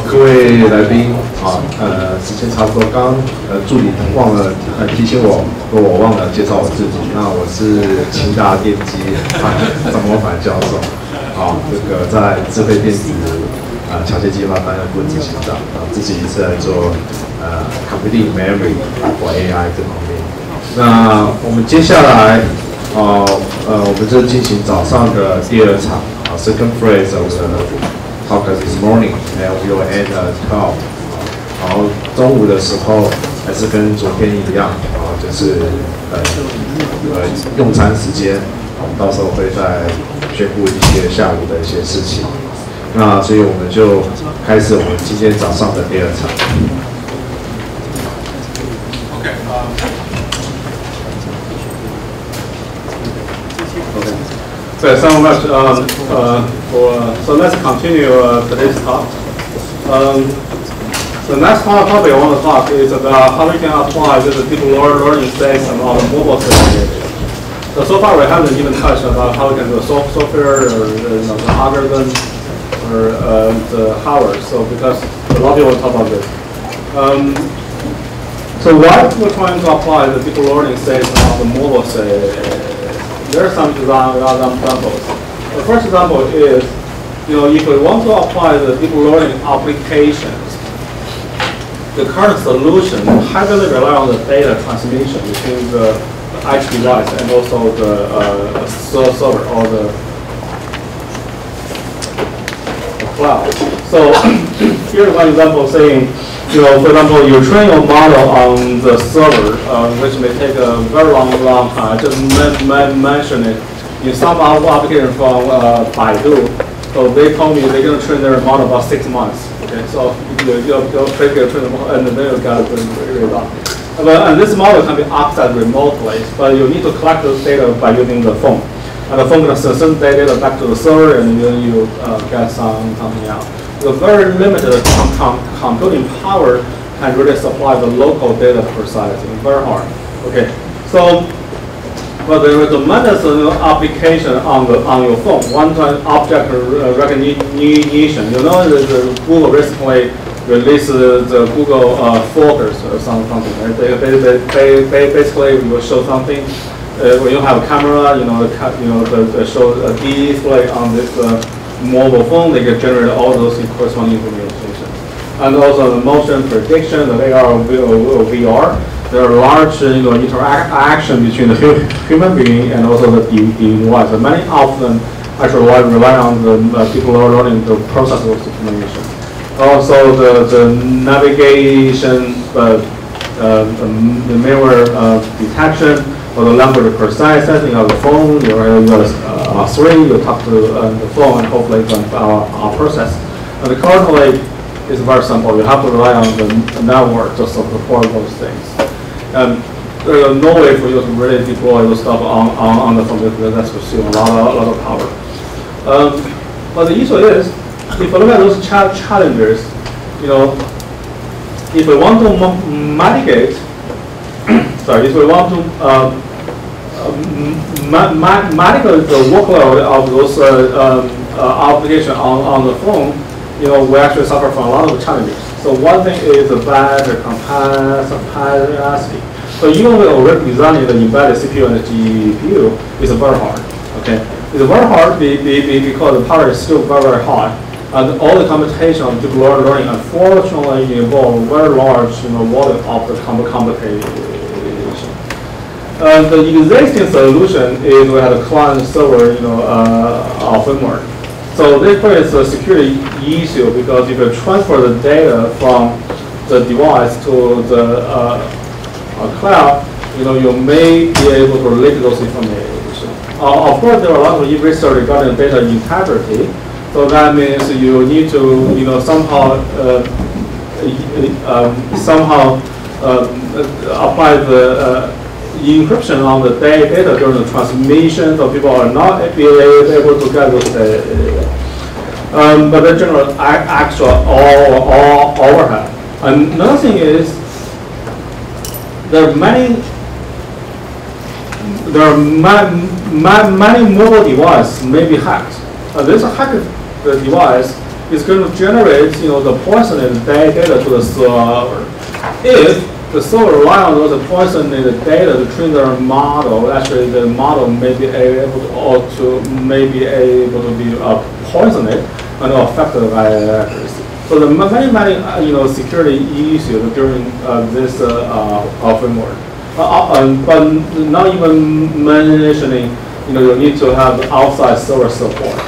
各位来宾啊，时间差不多，刚助理忘了提醒我，我忘了介绍我自己。那我是清大电机张国凡教授，啊，这个在智慧电子桥接计划担任副执行长，自己是来做computing memory for AI 这方面。那我们接下来我们就进行早上的第二场second phase of the talk this morning, and we will end at 12. 然后中午的时候还是跟昨天一样，就是用餐时间，我们到时候会再宣布一些下午的一些事情。那所以我们就开始我们今天早上的第二场。Okay, so much so let's continue today's talk. The next topic I want to talk is about how we can apply this deep learning system on the mobile system. So far we haven't even touched about how we can do software or the algorithm or the hardware. So because a lot of people talk about this. So why we're trying to apply the deep learning system on the mobile system? There are some examples. The first example is, if we want to apply the deep learning applications, the current solution heavily rely on the data transmission between the edge device and also the server or the cloud. So here's one example saying, for example, you train your model on the server, which may take a very long time. I just mentioned it in some application from Baidu. So they told me they're going to train their model about 6 months. Okay, so you'll train the model and then you'll get it really long. And this model can be accessed remotely, but you need to collect those data by using the phone. And the phone can send data back to the server, and then you get something out. The very limited computing power can really supply the local data precisely. Very hard. Okay, so but there is a tremendous application on your phone. One-time object recognition. The Google recently released the Google Focus or something. Right? They basically will show something. When you have a camera, they show a display on this mobile phone, they can generate all those corresponding information. And also the motion prediction, the AR or VR, there are large interaction between the human being and also the device. And many of them actually rely on the people learning to process those information. Also the navigation, the mirror detection, or the language processing of the phone, you're three, you talk to the phone and hopefully can process. And currently, it's very simple. You have to rely on the network to support those things. And there's no way for you to really deploy those stuff on the phone because that's consume a lot of power. But the issue is, if you look at those challenges, if we want to mitigate, if we want to mitigate the workload of those applications on the phone, we actually suffer from a lot of challenges. So one thing is the battery capacity. So even with already designing the embedded CPU and the GPU, it's very hard. Okay, it's very hard because the power is still very high, and all the computation of deep learning unfortunately involve very large volume of the computation. The existing solution is we have a client server, framework. So this creates a security issue because if you transfer the data from the device to the cloud, you may be able to relate those information. Of course, there are a lot of research regarding data integrity. So that means you need to, somehow apply the encryption on the data during the transmission, so people are not able to get those data. But the general actual overhead. Another thing is there are many mobile devices may be hacked. This hacked device is going to generate, the poisoned data to the server. If the server rely on those poisoned data to train their model, actually the model may be able to be poisoned and affected by accuracy. So the many security issues during this framework. But not even mentioning, you need to have outside server support.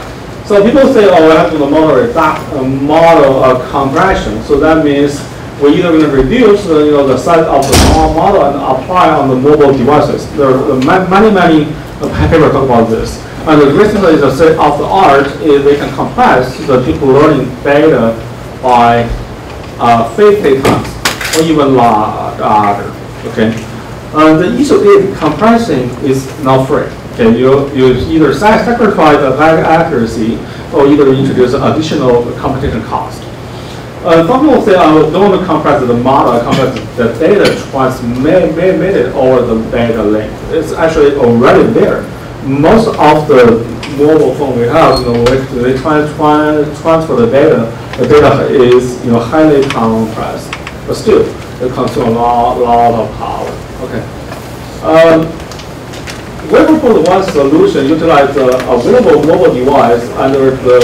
So people say, oh, we have to do model compression. So that means we're either going to reduce the size of the model and apply on the mobile devices. There are many papers talk about this. And the reason is a state of the art is they can compress the deep learning data by 50 times or even larger. Okay. The issue is compressing is not free. Okay, you either sacrifice the accuracy or either introduce additional computation cost. Some people say, I don't want to compress the model, I compress the data transmitted over the data link. It's actually already there. Most of the mobile phone we have, they try to transfer the data is highly compressed, but still it consumes a lot of power. Okay. Waveform device solution utilizes the available mobile device under the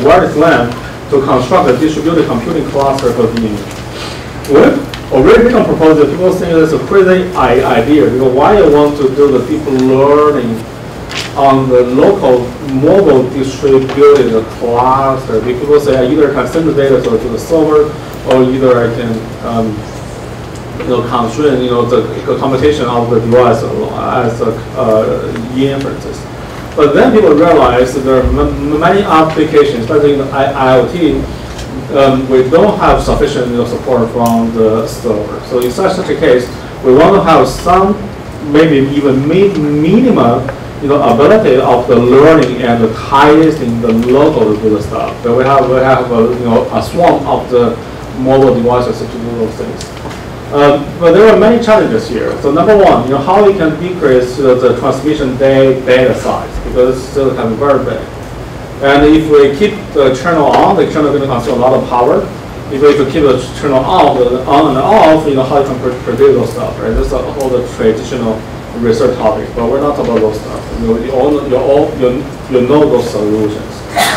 wireless LAN to construct a distributed computing cluster for DNNS. When originally proposed, people think it's a crazy idea. Why you want to do the deep learning on the local mobile distributed cluster? People say I either can send the data to the server, or either I can constrain the computation of the device as inferences. But then people realize that there are many applications, especially in the IoT, we don't have sufficient support from the server. So in such a case, we want to have some, maybe even minimum, ability of the learning and the testing the local to do the stuff. But we have a swarm of the mobile devices to do those things. But there are many challenges here. So number one, how we can decrease the transmission data size, because it's still kind of very big. And if we keep the channel on, the channel is going to consume a lot of power. If we keep the channel on and off, how you can predict those stuff, right? This is all the traditional research topics, but we're not talking about those stuff. You know those solutions.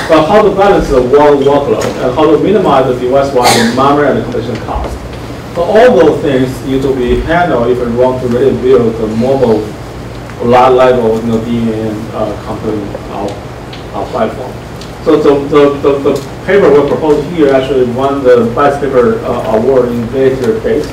But how to balance the workload and how to minimize the device-wide memory and the computation cost. So all those things need to be handled if we want to really build the mobile level DNN computing platform. So the paper we proposed here actually won the best paper award in later days.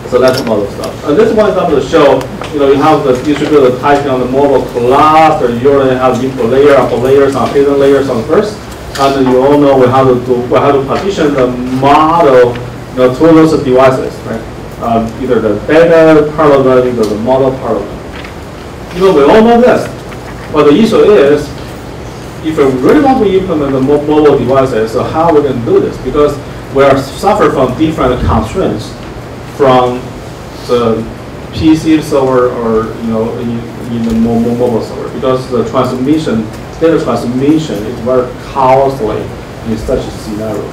So that's about the stuff. And this one example to show, you have the distributed typing on the mobile cluster. You already have input layer, upper layers, and hidden layers on first. And you all know we have to partition the model to those devices, right? Either the data part of it, either the model part of it. We all know this. But the issue is, if we really want to implement the mobile devices, so how we can do this? Because we are suffer from different constraints from the PC server or in the mobile server, because the data transmission is very costly in such a scenario.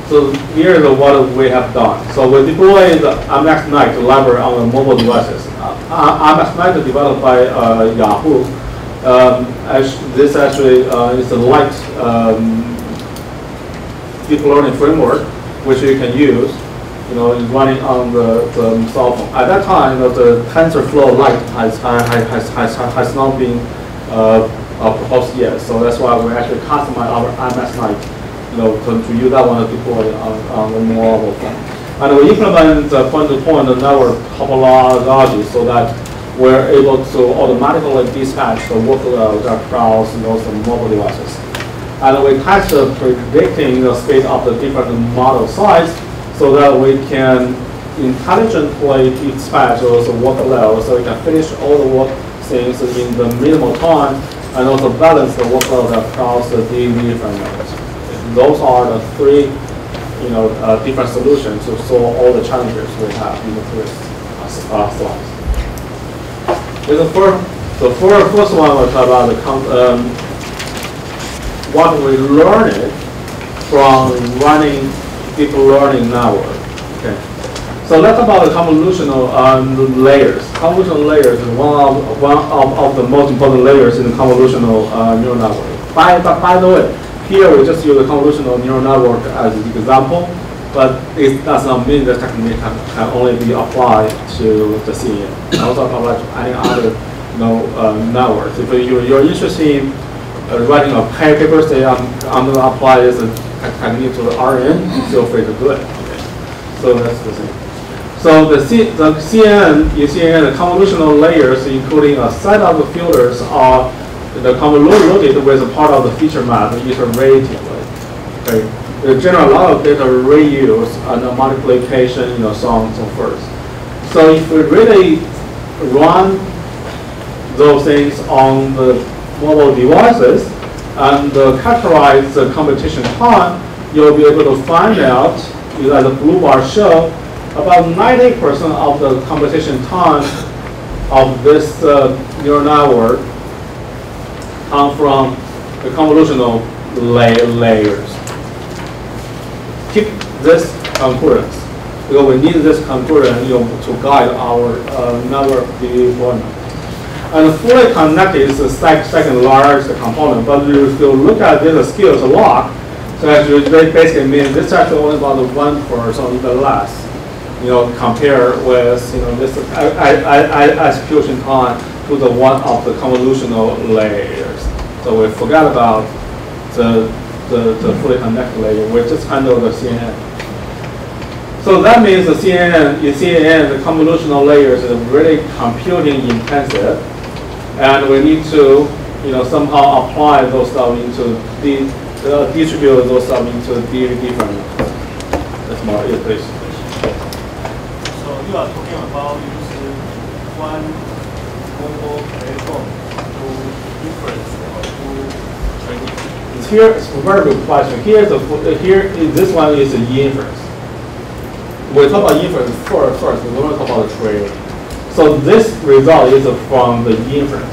So here is what we have done. So we deployed the MXNight library on the mobile devices. MXNight is developed by Yahoo. This actually is a light deep learning framework which you can use, running on the cell phone. At that time, the TensorFlow Lite has not been proposed yet. So that's why we actually customize our MXNight, to use that one to deploy on the mobile phone. And we implement point-to-point network topology so that we're able to automatically dispatch the workload across some mobile devices. And we test the predicting speed of the different model size so that we can intelligently dispatch those workloads so we can finish all the work things in the minimal time and also balance the workload across the different nodes. Those are the three different solutions to solve all the challenges we have in the first slides. There's a So for the first one, we'll talk about what we learned from running deep learning network. Okay. So let's talk about the convolutional layers. Convolutional layers is one of the most important layers in the convolutional neural network. By the way, here we just use the convolutional neural network as an example, but it does not mean the technique can only be applied to the CNN. It also applied to any other networks. If you're interested in writing a paper, say I'm going to apply this technique to the RN, feel free to do it. Okay. So that's the thing. So the CNN, in CNN, the convolutional layers, including a set of the filters, are convoluted with a part of the feature map iteratively. Okay. They generate a lot of data reuse and multiplication, so on and so forth. So if we really run those things on the mobile devices and characterize the computation time, you'll be able to find out, as the blue bar show, about 90% of the computation time of this neural network come from the convolutional layers. Keep this concurrence, because we need this concurrence to guide our network deployment. And fully connected is the second largest component, but if you look at this skills log, so actually basically means this is actually only about 1% or even less, compare with this execution time to the one of the convolutional layers. So we forgot about the fully connected layer, we just handle the CNN. So that means the CNN, in CNN, the convolutional layers is really computing intensive. And we need to, somehow apply those stuff into distribute those stuff into different. That's more it, please. So you are talking about using one mobile platform to inference or to training. Here is a very good question. This one is the inference. We talk about inference first. We want to talk about the training. So this result is from the inference.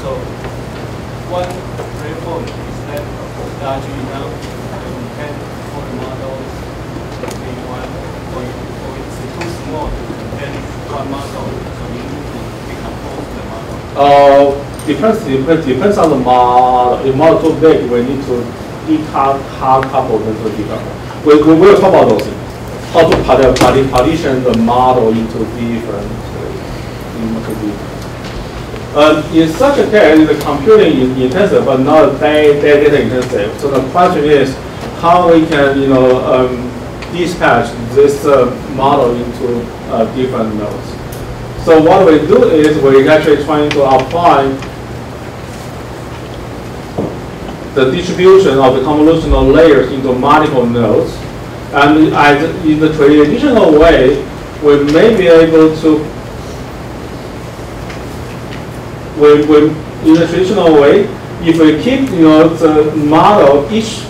So what platform is that large enough and can for the model be one, or it's too small then one model, so you need to decompose the model? Depends on the model. If model too big, we need to decouple them to decouple. We will talk about those things. How to partition the model into different. In such a case, the computing is intensive, but not data intensive. So the question is how we can, dispatch this model into different nodes. So what we do is we're actually trying to apply the distribution of the convolutional layers into multiple nodes, and in the traditional way, we may be able to. In a traditional way, if we keep the model, each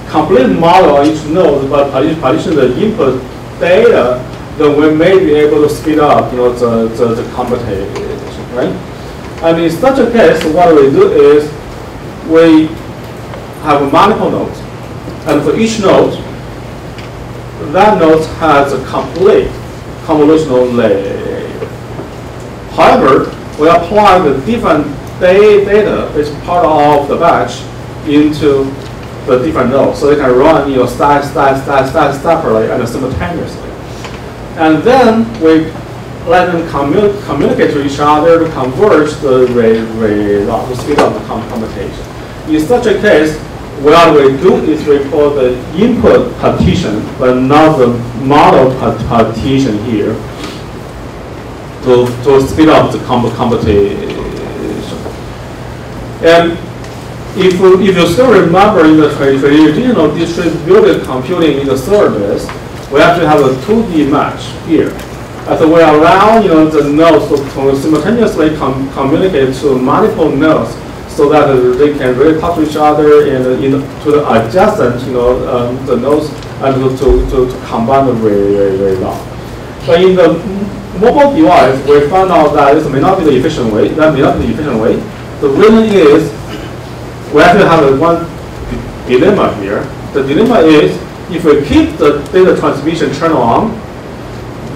complete model, each node, but partition the input data, then we may be able to speed up the computation, right? And in such a case, what we do is we have multiple nodes, and for each node, that node has a complete convolutional layer. However, we apply the different data as part of the batch into the different nodes, so they can run separately and simultaneously. And then we let them communicate to each other to converge the result to speed up the computation. In such a case, what we do is we call the input partition, but not the model partition here, to speed up the computation. And if you still remember in the traditional distributed computing in the service, we actually have a 2D match here. And so we allow the nodes to simultaneously communicate to multiple nodes, so that they can really talk to each other and to the adjacent the nodes, and to combine the result. But in the mobile device, we found out that this may not be the efficient way. That may not be the efficient way. The reason is we actually have one dilemma here. The dilemma is if we keep the data transmission turned on,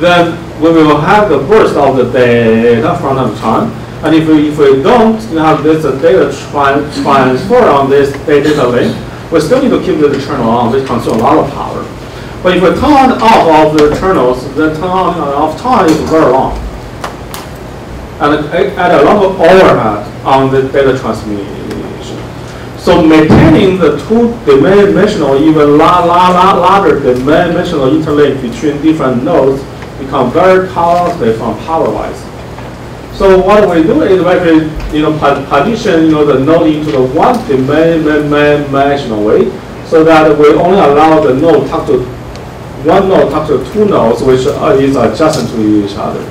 then we will have the burst of the data from time to time. And if we don't have this data transfer on this data link, we still need to keep the turn on, which consumes a lot of power. But if we turn on and off of the terminals, the turn on and off time is very long. And add a lot of overhead on the data transmission. So maintaining the two-dimensional, even larger dimensional interlink between different nodes become very costly from power-wise. So what we do is we actually, partition, the node into the one-dimensional way, so that we only allow the node talk to one node talk to two nodes, which is adjacent to each other.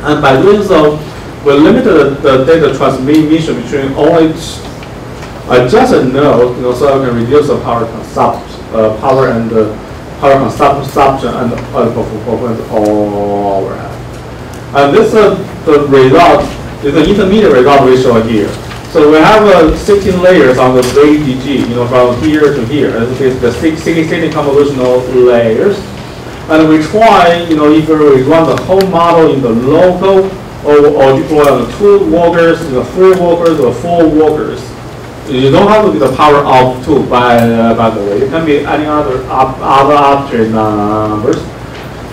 And by doing so, we limited the data transmission between only adjacent nodes, so we can reduce the power consumption and performance overhead. And this the result is the intermediate result we show here. So we have 16 layers on the VDG, from here to here. This is the 16 convolutional layers. And we try, if we run the whole model in the local or deploy on 2 workers, 3 workers, or 4 workers. You don't have to be the power of 2, by the way. It can be any other arbitrary numbers.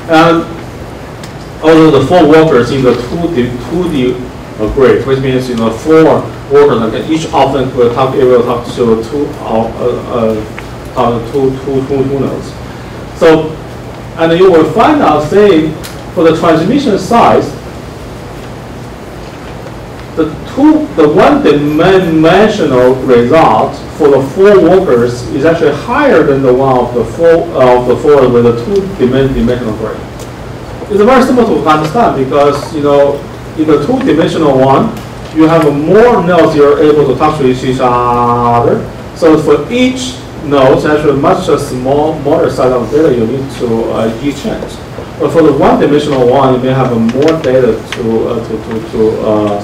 And although the 4 workers in the 2D grid, which means 4 workers, and each of them will talk to two nodes. So, and you will find out, say, for the transmission size, the one-dimensional result for the 4 workers is actually higher than the one of the 4 with the two-dimensional grid. It's very simple to understand because, in the two-dimensional one, you have more nodes you're able to talk to each other. So for each node, it's actually much smaller size of data you need to exchange. But for the one-dimensional one, you may have more data to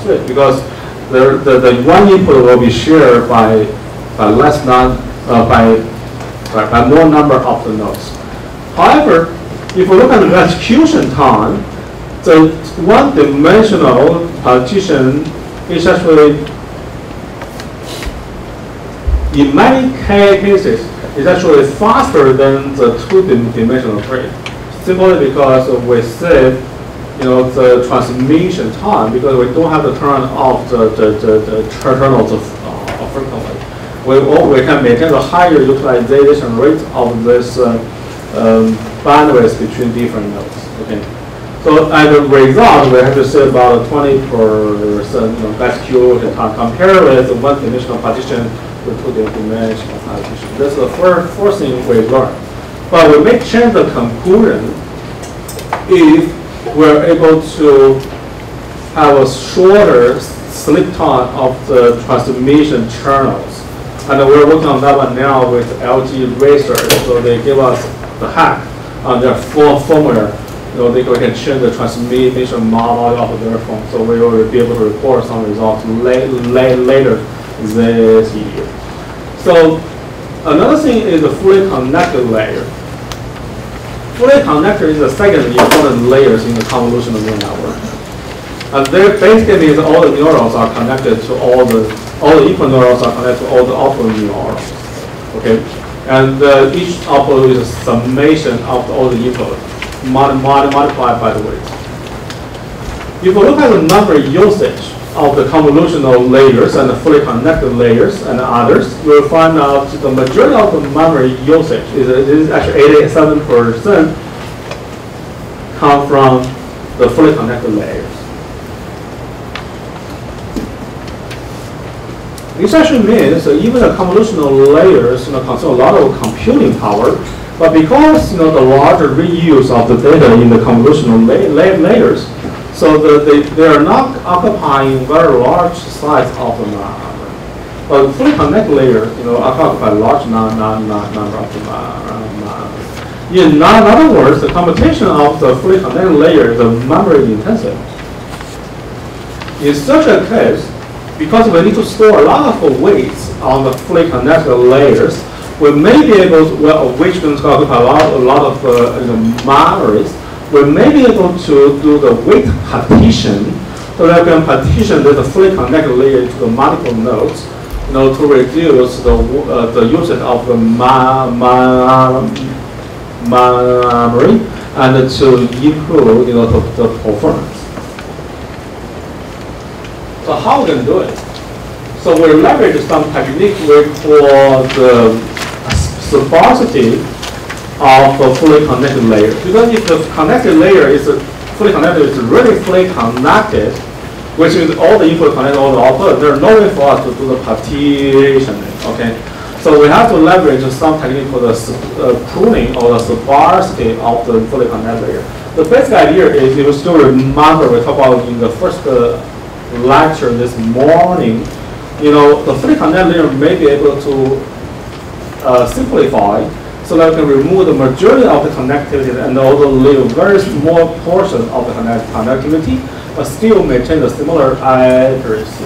switch because the one input will be shared by more number of the nodes. However, if we look at the execution time, the one-dimensional partition is actually, in many cases, is actually faster than the two-dimensional grid. Simply because we save, the transmission time because we don't have to turn off the terminals frequently. We can maintain the higher utilization rate of this bandwidth between different nodes. Okay. So as a result, we have to save about 20% execution time compared with the one-dimensional partition with two-dimensional partition. This is the first thing we learned. But we may change the conclusion if we're able to have a shorter sleep time of the transmission channels. And we're working on that one now with LG Research. So they give us the hack on their firmware. We can change the transmission model of their phone. So we will be able to report some results later this year. So another thing is the fully connected layer. Fully connected is the second important layers in the convolutional neural network. And there basically means all the neurons are connected to all the input neurons are connected to all the output neurons. Okay, and each output is a summation of all the input multiplied by the weight. If you look at the memory usage of the convolutional layers and the fully connected layers and others, we'll find out the majority of the memory usage is actually 87% come from the fully connected layers. This actually means that even the convolutional layers consume a lot of computing power, but because the larger reuse of the data in the convolutional layers, so they are not occupying very large size of the memory. But fully connected layer, occupy large number of the memory. In other words, the computation of the fully connected layer is memory intensive. In such a case, because we need to store a lot of weights on the fully connected layers, we may be able to, well, which can occupy a lot of memories. We may be able to do the weight partition, so that we can partition the fully connected layer into the multiple nodes, to reduce the usage of the memory and to improve, the performance. So how we can do it? So we leverage some technique we call the sparsity of the fully connected layer. Because if the connected layer is fully connected, it's really fully connected, which means all the input connected, all the output, there's no way for us to do the partitioning, okay? So we have to leverage some technique for the pruning or the sparsity of the fully connected layer. The basic idea is, if you still remember, we talked about in the first lecture this morning, the fully connected layer may be able to simplify so that we can remove the majority of the connectivity and also leave a very small portion of the connectivity, but still maintain the similar accuracy.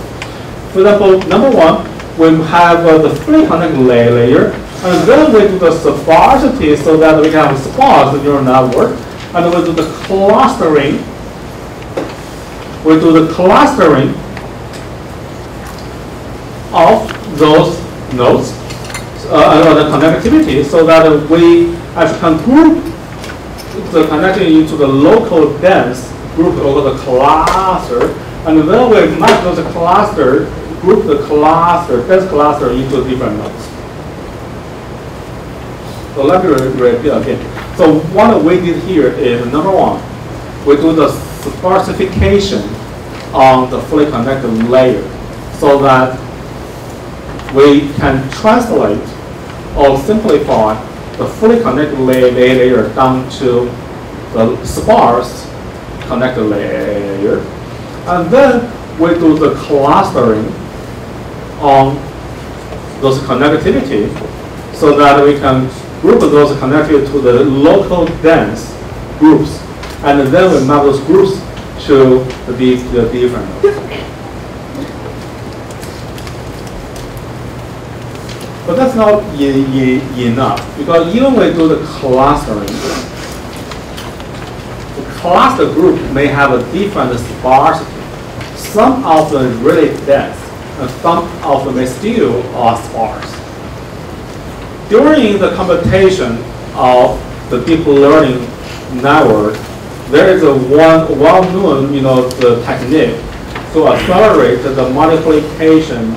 For example, number one, we have the fully connected layer, and then we do the sparsity so that we can have a sparse neural network, and we do the clustering. We do the clustering of those nodes and the connectivity so that we actually can group the connectivity into the local dense group over the cluster, and then we map those cluster, group the cluster, dense cluster into different nodes. So let me repeat again. So what we did here is, number one, we do the sparsification on the fully connected layer so that we can translate or simplify the fully connected layer down to the sparse connected layer. And then we do the clustering on those connectivity so that we can group those connectivity to the local dense groups. And then we map those groups to the different nodes. But that's not enough, because even when we do the clustering, the cluster group may have a different sparsity. Some of them really dense, and some of them may still are sparse. During the computation of the deep learning network, there is a well-known, the technique to accelerate the multiplication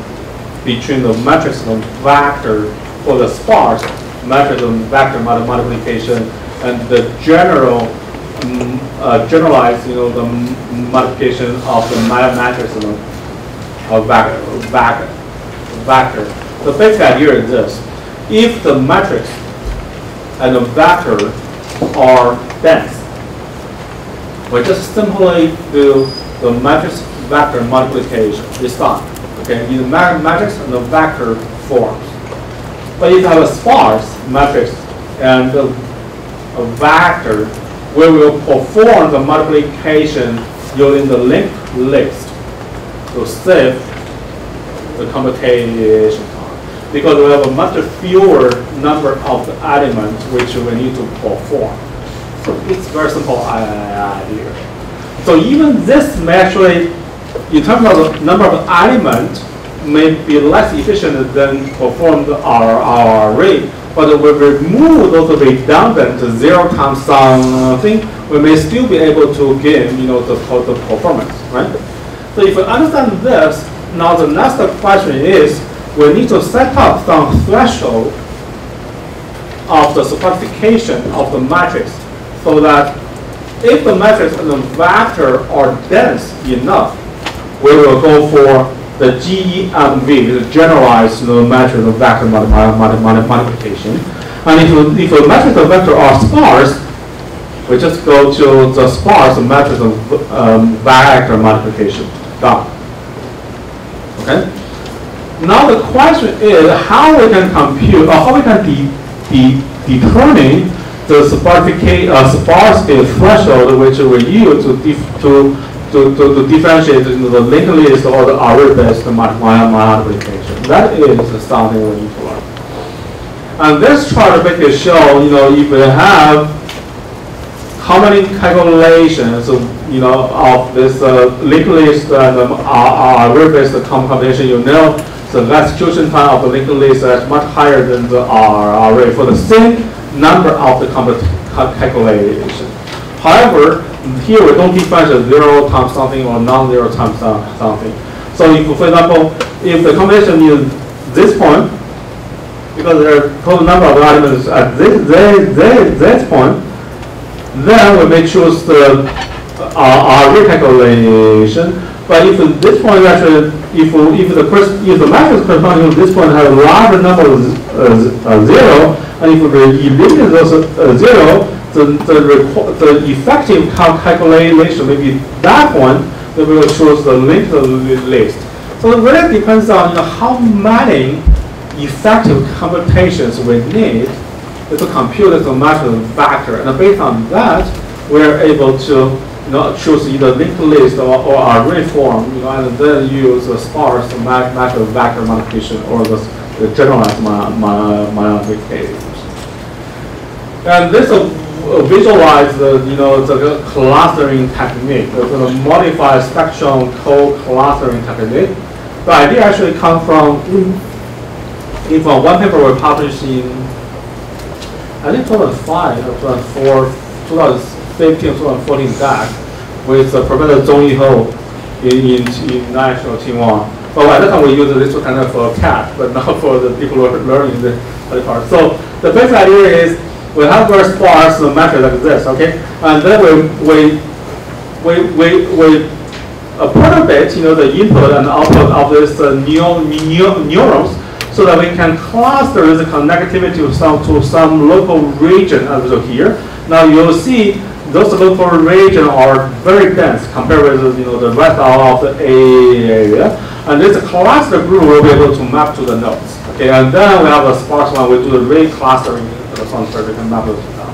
between the matrix and vector for the sparse matrix and vector multiplication, and the generalized, the multiplication of the matrix and vector. The basic idea is this: if the matrix and the vector are dense, we just simply do the matrix vector multiplication. It's done. Okay, in the matrix and the vector forms. But if you have a sparse matrix and a vector, we will perform the multiplication using the linked list to save the computation time, because we have a much fewer number of the elements which we need to perform. So it's very simple idea. So even this may actually, in terms of the number of elements, may be less efficient than perform our array, but we remove those redundant 0 times something, we may still be able to gain, the performance, right? So if we understand this, now the next question is, we need to set up some threshold of the sparsification of the matrix, so that if the matrix and the vector are dense enough, we will go for the GEMV, the generalized matrix and vector multiplication. And if the matrix and vector are sparse, we just go to the sparse matrix and vector multiplication. Done. Okay? Now the question is how we can compute, or how we can determine the sparsity threshold which we use to differentiate the linked list or the array-based multiplication. That is something we need to learn. And this chart basically shows, if we have how many calculations, of this linked list and array-based combination, the execution time of the linked list is much higher than the array for the same number of the calculation. However, here we don't differentiate 0 times something or non-zero times something. So if, for example, if the combination is this point, because there are total number of elements at this point, then we may choose the array calculation. But if this point actually, if the matrix corresponding to this point has a larger number of 0, and if we eliminate those 0, the effective calculation may be that one, then we will choose the linked list. So it really depends on how many effective computations we need to compute the matrix vector, and based on that, we are able to choose either linked list or array form, and then use a sparse matrix vector multiplication or the generalized multiplication. And this visualize the clustering technique, the modified spectrum co-clustering technique. The idea actually comes from one paper we published in, I think 2005 or 2015, 2014 back with Professor Zhong Yiho in National Taiwan. But at that time we used this kind of for CAT, but not for the deep learning the other part. So the basic idea is we have very sparse matrix like this, okay, and then we perturbate the input and output of this neurons, so that we can cluster the connectivity to some local region as well here. Now you'll see those local regions are very dense compared with the rest of the area, and this cluster group will be able to map to the nodes. Okay, and then we have a sparse one. We do the reclustering. We can map those down.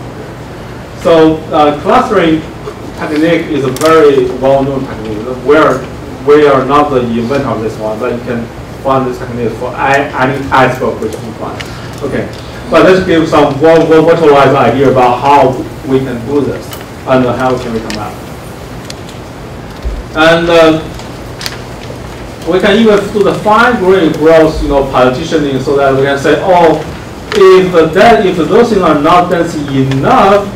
So clustering technique is a very well-known technique. We are not the inventor of this one, but you can find this technique for any textbook which you can find. Okay, but let's give some virtualized idea about how we can do this and how can we come out. And we can even do the fine-grained growth, partitioning, so that we can say, oh, if those things are not dense enough,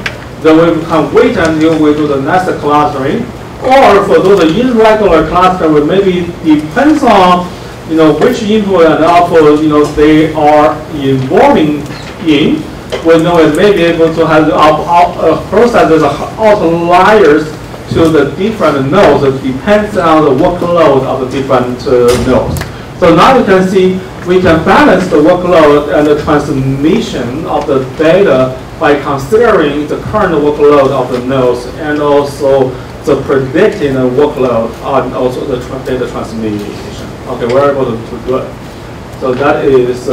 then we can wait until we do the next clustering. Or for those irregular clustering, we maybe depends on which input and output they are involving in. We know it may be able to have process as outliers to the different nodes. It depends on the workload of the different nodes. So now you can see we can balance the workload and the transmission of the data by considering the current workload of the nodes and also the predicted workload and also the data transmission. Okay, we're able to do it. So that is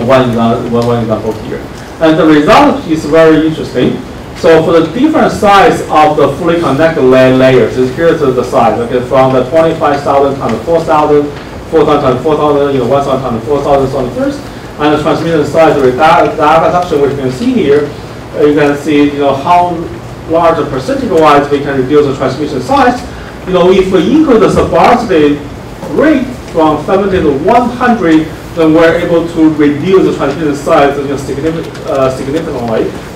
one example here. And the result is very interesting. So for the different size of the fully connected layers, here's the size. Okay, from the 25,000 times 4,000, 4,000 times 4,000, 1,000 times 4,000, so on first. And the transmission size reduction, which you can see here, you can see how large percentage-wise we can reduce the transmission size. If we increase the sparsity rate from 70 to 100, then we're able to reduce the transmission size significantly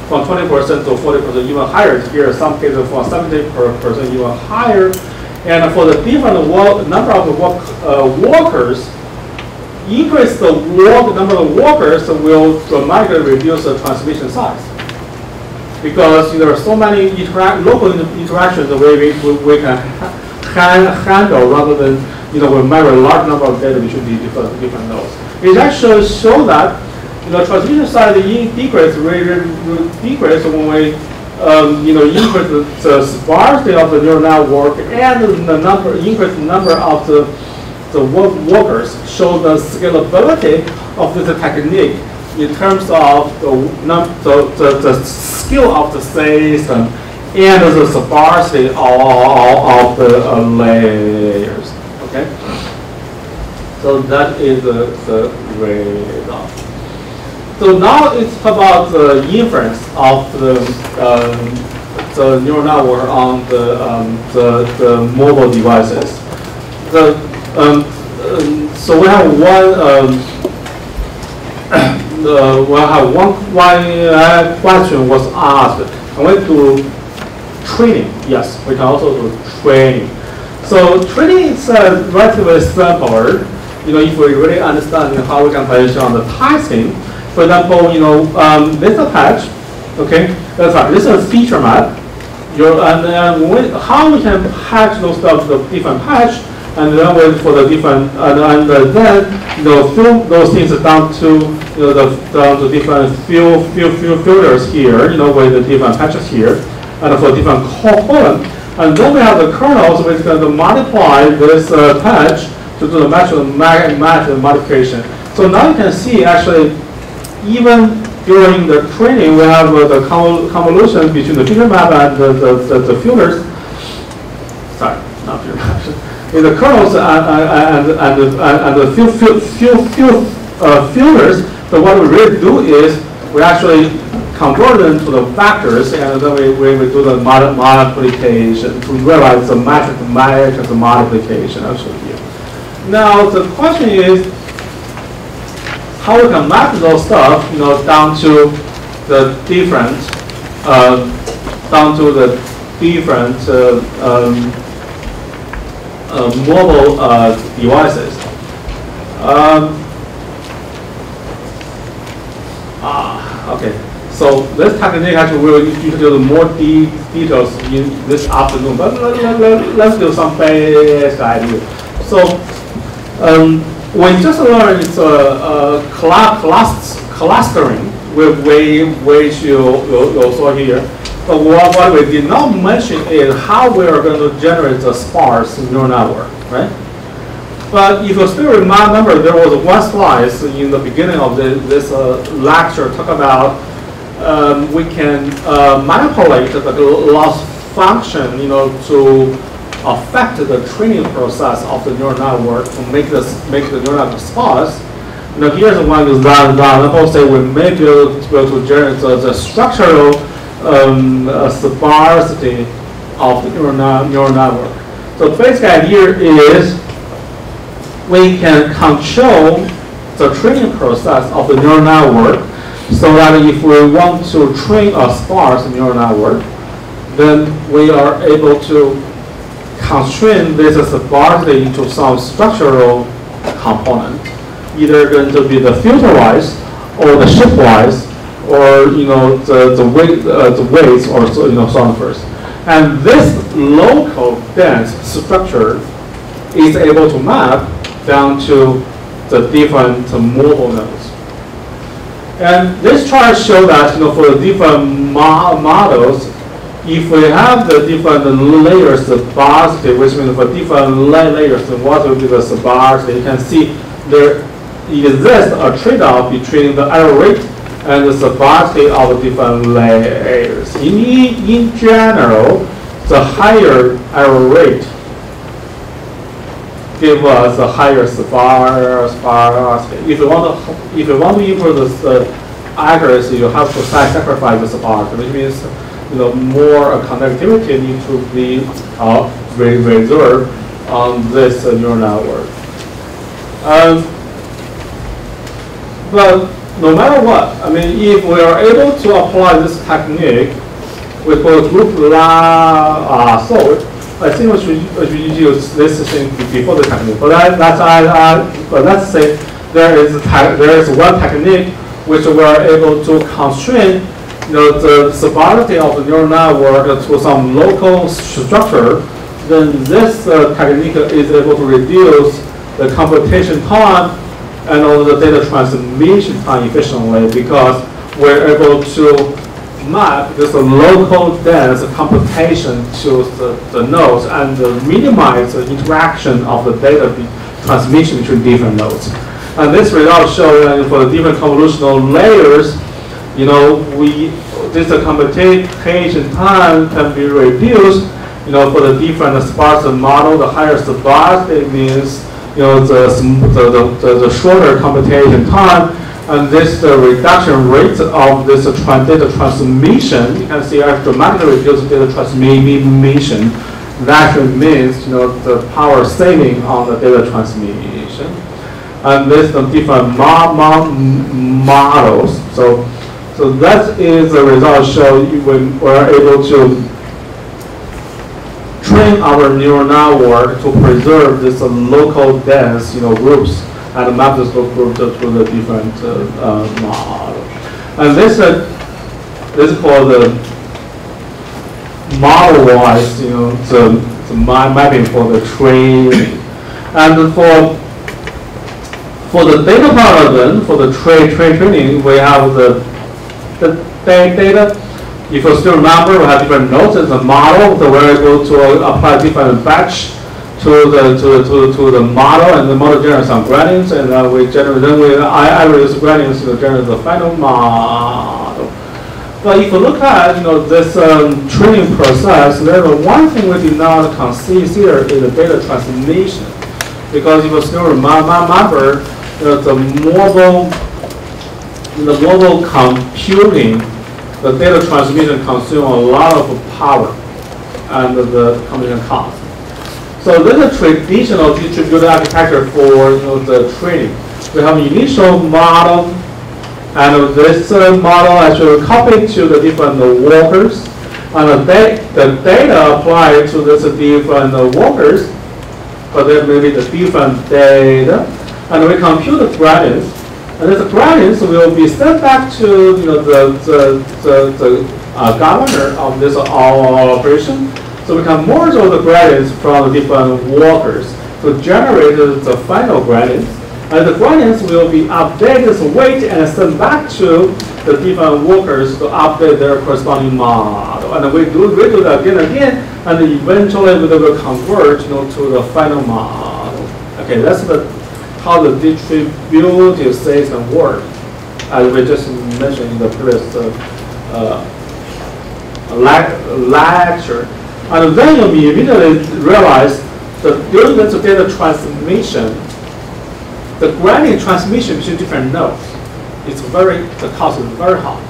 from 20% to 40%, even higher. Here, some cases from 70% even higher. And for the different number of workers, increase the number of workers will dramatically reduce the transmission size. Because there are so many local interactions we can handle rather than we measure a large number of data between the different nodes. It actually shows that transmission size decrease when we increase the sparsity of the neural network and increase the number of the workers. Show the scalability of this technique in terms of the skill of the system and the sparsity of the layers. Okay, so that is the result. So now it's about the inference of the neural network on the mobile devices. So we have one question was asked. Can we do training? Yes, we can also do training. So training is relatively simpler. If we really understand how we can position on the testing. For example, this is a patch. Okay, that's right. This is a feature map. How we can patch those stuff to different patch, and then wait for the different, and then fill those things down to down to different filters here. With the different patches here, and for different column. And then we have the kernels which is going to multiply this patch to do the match modification. So now you can see actually, even during the training, we have the convolution between the feature map and the filters. Sorry, not feature map. In the kernels and the filters. So what we really do is we actually convert them to the vectors, and then we do the multiplication to realize the matrix multiplication. I'll show you. Now the question is, how we can map those stuff, down to the different, mobile devices. Okay. So this technique actually will introduce more details in this afternoon, but let's do some basic idea. So we just learned it's clustering, which you saw here. But what we did not mention is how we are going to generate the sparse neural network, right? But if you still remember, there was one slide in the beginning of this lecture talk about we can manipulate the loss function, to affect the training process of the neural network to make the neural network sparse. Now here's one example. Say we may be able to generate the structural sparsity of the neural network. So the basic idea is we can control the training process of the neural network, so that if we want to train a sparse neural network, then we are able to constrain this sparsity into some structural component, either going to be the filter-wise, or the shape-wise, or the weights, or so on first. And this local dense structure is able to map down to the different mobile nodes. And this chart shows that for the different models, if we have the different layers of sparsity, which means for different layers, what will be the sparsity? You can see there exists a trade-off between the error rate and the sparsity of the different layers. In general, the higher error rate give us a higher sparsity. If you want to improve the accuracy, you have to sacrifice the sparsity, which means more connectivity needs to be reserved on this neural network. But no matter what, if we are able to apply this technique with a group solve, I think we should use this thing before the technique. But let's say there is one technique which we are able to constrain the sparsity of the neural network to some local structure. Then this technique is able to reduce the computation time and also the data transmission time efficiently, because we're able to map this local dense computation to the nodes and minimize the interaction of the data transmission between different nodes. And this result shows that for the different convolutional layers, this computation time can be reduced. For the different sparse model, the higher sparse, it means the shorter computation time, and this reduction rate of this data transmission. You can see I dramatically reduce data transmission. That means the power saving on the data transmission, and this the different models. So that is the result show when we're able to train our neural network to preserve this local dense groups and map this group to the different model. And this is called the model-wise the mapping for the training. And for the data part of them, for the training, we have the data. If you still remember, we have different nodes in the model, so we're able to apply different batch to the model, and the model generates some gradients, and we generate. Then we average these gradients to generate the final model. But if you look at this training process, there's one thing we did not consider is the data transmission, because if you still remember, the mobile computing. The data transmission consumes a lot of power and the computation cost. So this is a traditional distributed architecture for the training. We have an initial model, and this model actually copied to the different workers, and the data applied to this different workers, but there may be the different data, and we compute the gradients. And this gradients will be sent back to the governor of this operation. So we can merge all the gradients from the different workers to generate the final gradients. And the gradients will be updated weight and sent back to the different workers to update their corresponding model. And we do that again and again, and eventually we will converge to the final model. Okay, that's how the distributed system works, as we just mentioned in the previous lecture. And then you immediately realize that during the data transmission, the gradient transmission between different nodes, the cost is very high.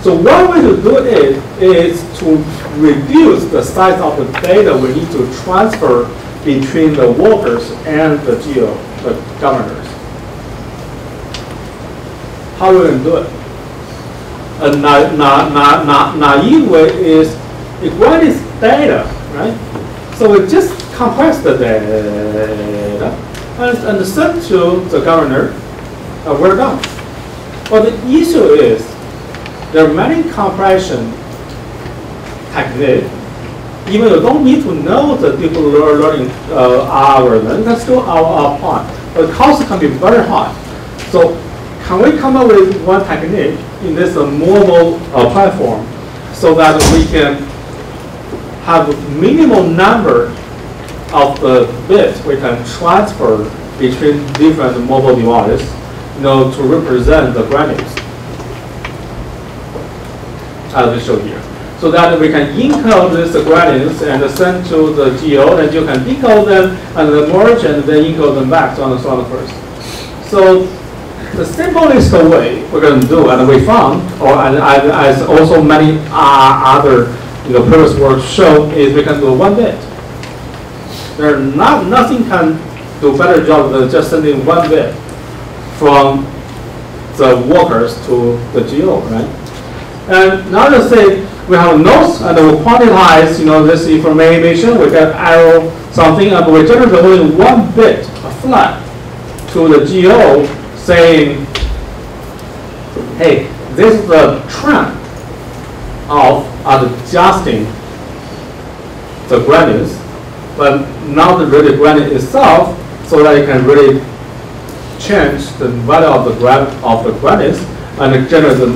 So one way to do it is to reduce the size of the data we need to transfer between the workers and the governors. How are we going to do it? A naive way is it gradients data, right? So we just compress the data and send to the governor, and we're done. But the issue is there are many compression techniques. Even you don't need to know the deep learning algorithm, that's still our point. But the cost can be very high. So can we come up with one technique in this mobile platform so that we can have a minimum number of the bits we can transfer between different mobile devices, to represent the gradients, as we show here. So that we can encode these gradients and send to the GO, and you can decode them and then merge and then encode them back, so on and so on first. So the simplest way we're going to do, and we found, as also many other previous work show, is we can do one bit. Nothing can do a better job than just sending one bit from the workers to the GO, right? And now let's say we have nodes and we quantize, this information. We can arrow something, and we generate only one bit, a flag, to the GO saying, hey, this is the trend of adjusting the gradients, but not really gradient itself, so that you can really change the value of the gradients and generate the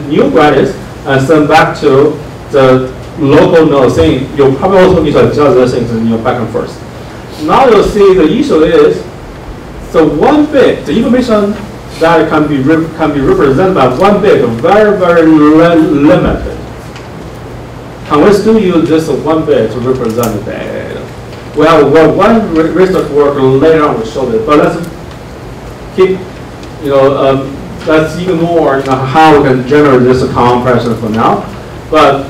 new gradients and send back to the local node saying you probably also need to adjust these things in your backend first. Now you'll see the issue is So 1 bit, the information that can be represented by 1 bit, very, very limited. Can we still use this 1 bit to represent the data? Well, one research work later on will show this, but let's keep, let's ignore how we can generate this compression for now. But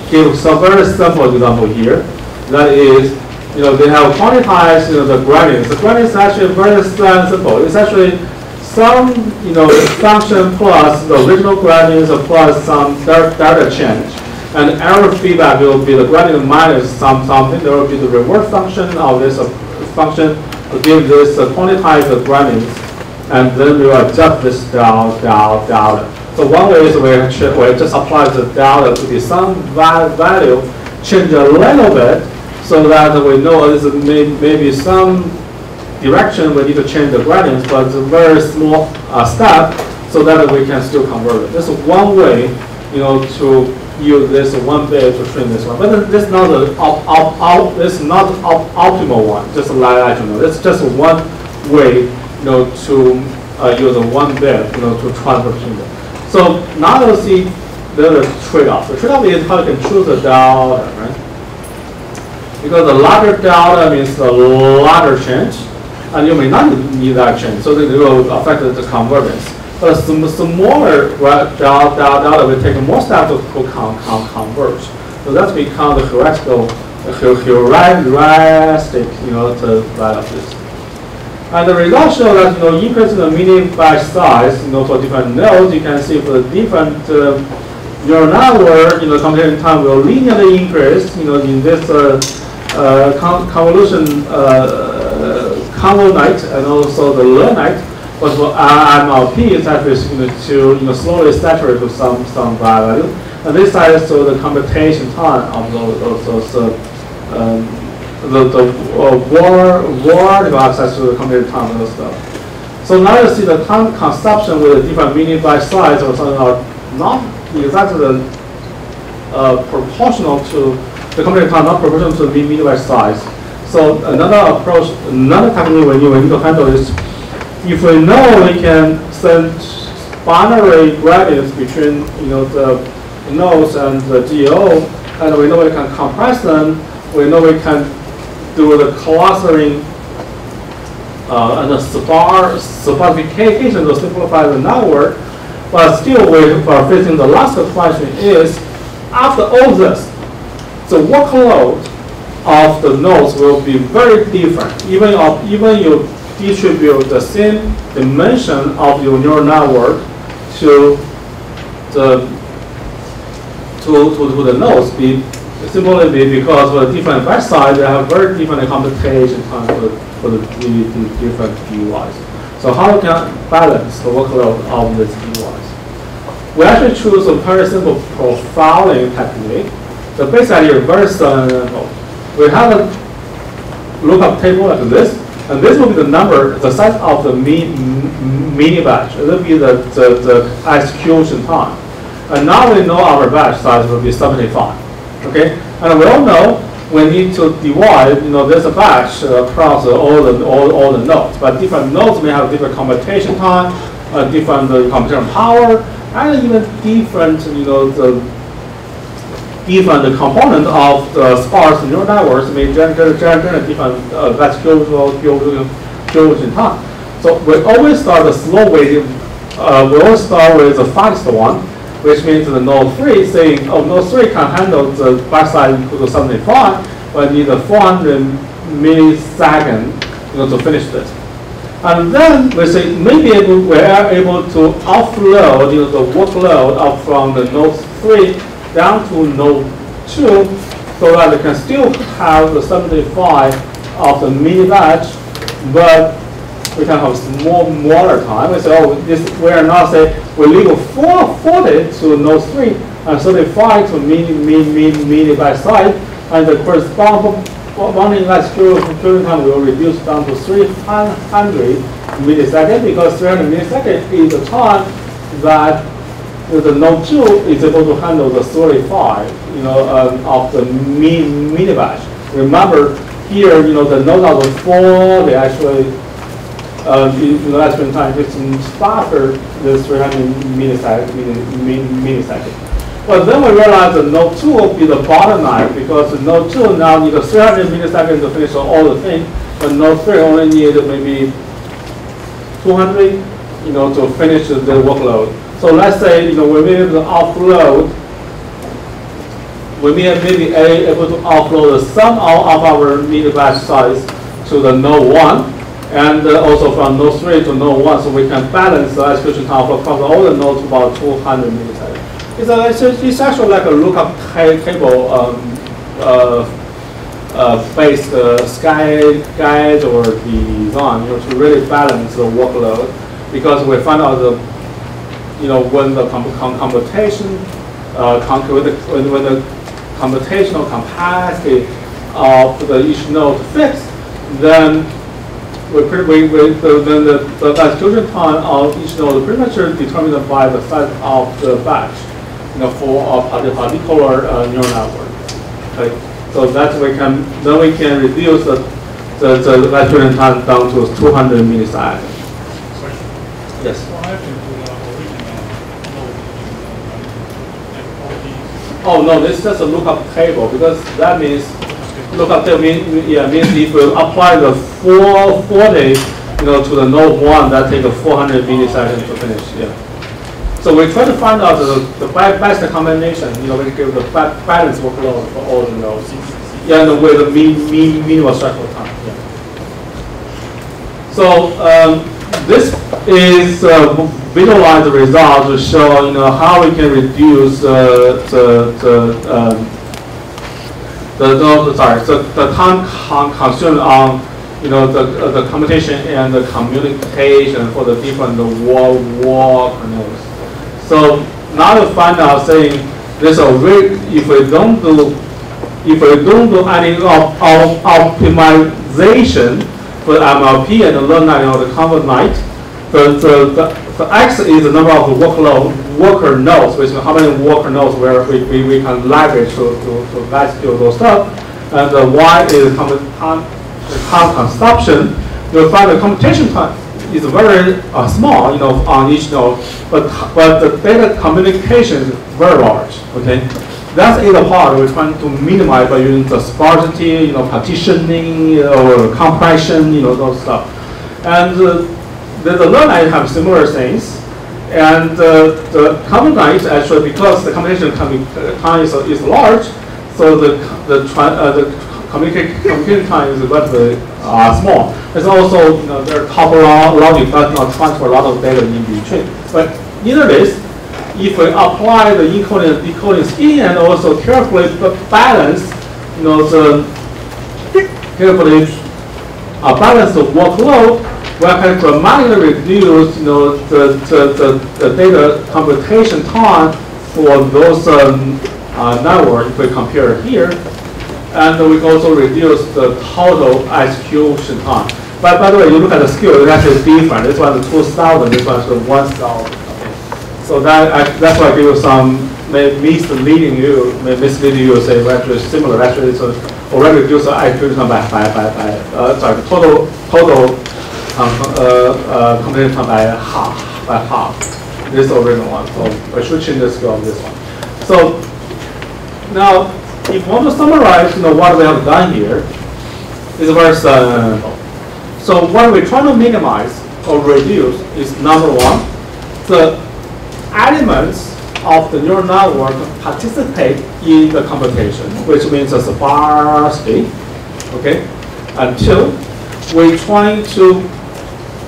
give some very simple example here. That is, they have quantized the gradients. The gradients is actually very simple. It's actually some function plus the original gradients plus some delta change. And error feedback will be the gradient minus something. There will be the reward function of this function to give this quantized gradients, and then we will adjust this delta. So one way is we just apply the delta to be some value, change a little bit, so that we know this maybe some direction we need to change the gradients, but it's a very small step, so that we can still convert it. This is one way, to use this 1 bit to train this one. But this is not the optimal one. Just like it's just one way, to use a 1 bit, to transfer kingdom. So now you'll see there's a trade-off. The trade-off is how you can choose the delta, right? Because the larger delta means the larger change, and you may not need that change, so it will affect the convergence. But smaller delta will take more steps to converge. So that's become the heuristic, to value of this. And the results show that increase in the mean batch size, for different nodes, you can see for the different neural network, computation time will linearly increase, in this convolution convolute and also the learnite. But for MLP, it's actually to slowly saturate with some value. And this side is the computation time of those word access to the computer time and those stuff. So now you see the time consumption with a different meaning by size or something are not exactly proportional to the computer time, not proportional to the meaning by size. So another approach, another technique we need to handle is, if we know we can send binary gradients between the nodes and the GO, and we know we can compress them, we know we can do the clustering and the sparsification to simplify the network. But still, we are facing the last question is, after all this, the workload of the nodes will be very different. Even you distribute the same dimension of your neural network to the nodes, simply because for the different batch size, they have very different computation time for the different GUIs. So how we can balance the workload of these GUIs? We actually choose a very simple profiling technique. The basic idea is very simple. We have a lookup table like this, and this will be the number, the size of the mini batch. It will be the execution time. And now we know our batch size will be 75. Okay, and we all know we need to divide, there's a batch across all the nodes, but different nodes may have different computation time, different computation power, and even different, different component of the sparse neural networks may generate different execution time. So we always start the slow way. We always start with the fastest one, which means the node 3 saying, oh, node 3 can handle the batch size equal to 75, but need a 400 millisecond to finish this. And then we say maybe we are able to offload the workload up from the node 3 down to node 2, so that we can still have the 75 of the mini batch, but we can have smaller time. We say, oh, we are not say we leave 40 to node 3 and 35 to mini batch size, and the corresponding execution time will reduce down to 300 milliseconds, because 300 milliseconds is the time that the node 2 is able to handle the 35, of the mini batch. Remember here, the node of the 4, they actually in the last spin time, it's faster than 300 milliseconds. But then we realized that node 2 will be the bottleneck because node 2 now needs 300 milliseconds to finish all the things, but node 3 only needs maybe 200, to finish the workload. So let's say, when we're able to offload, we may be able to offload the sum of our media batch size to the node 1, and also from node 3 to node 1, so we can balance the execution time across all the nodes to about 200 milliseconds. It's actually like a lookup table based guide or design, to really balance the workload, because we find out the, when the computation, when the computational capacity of each node fixed, then the execution time of each node pretty much determined by the size of the batch, for a particular neural network. Okay, so that we can reduce the execution time down to 200 milliseconds. Yes. What happened to the original node? Oh no, this is just a lookup table, because that means lookup table means if we apply the 440, to the node 1, that takes 400 milliseconds to finish. Yeah. So we try to find out the best combination. We give the balance workload for all the nodes. Yeah, and with the minimal structural time. Yeah. So this is visualize the result to show how we can reduce the time consumed on the computation and the communication for the different work nodes. So now to find out, saying there's a if we don't do any optimization for MLP and the learn the convert night, the X is the number of worker nodes, which is how many worker nodes where we can leverage to execute those stuff, and the Y is time consumption. You'll find the computation time is very small, on each node, but the data communication is very large. Okay, that's the part we're trying to minimize by using the sparsity, partitioning or compression, those stuff. And the learn have similar things, and the common night actually, because the computation time is large, so the communication time is relatively small. It's also, there are topologic, but transfer a lot of data in between. But either this, if we apply the encoding and decoding scheme and also carefully balance, balance the workload, we can dramatically reduce, the data computation time for those networks. If we compare here. And we can also reduce the total execution time. But by the way, you look at the scale, it's actually different. This one is 2,000, this one is 1,000. Okay. So that's why I give you some misleading you, say we're actually similar. Actually, it's already reduced the execution time by total computation time by half. This is the original one. So I should change the scale of this one. So now, if you want to summarize, what we have done here is very simple. So what we're trying to minimize or reduce is number one, the elements of the neural network participate in the computation, which means the sparsity. Okay, and two, we're trying to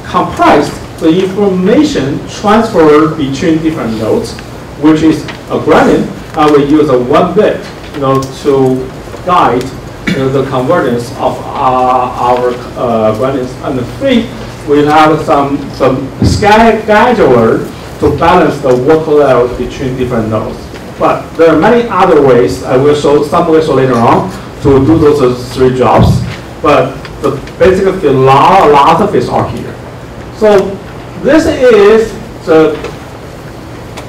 compress the information transferred between different nodes, which is a gradient, and we use a 1 bit. To guide the convergence of our gradients. And three, we have some scheduler to balance the workload between different nodes. But there are many other ways. I will show some ways later on to do those three jobs. But the basic philosophies are here. So this is the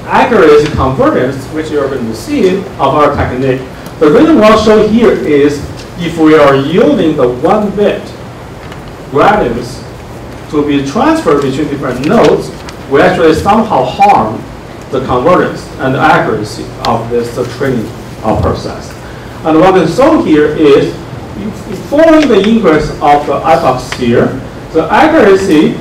accuracy convergence, which you're going to see of our technique. The reason why I'll show here is if we are using the 1 bit gradients to be transferred between different nodes, we actually somehow harm the convergence and the accuracy of this training process. And what is shown here is, following the increase of the epochs here, the accuracy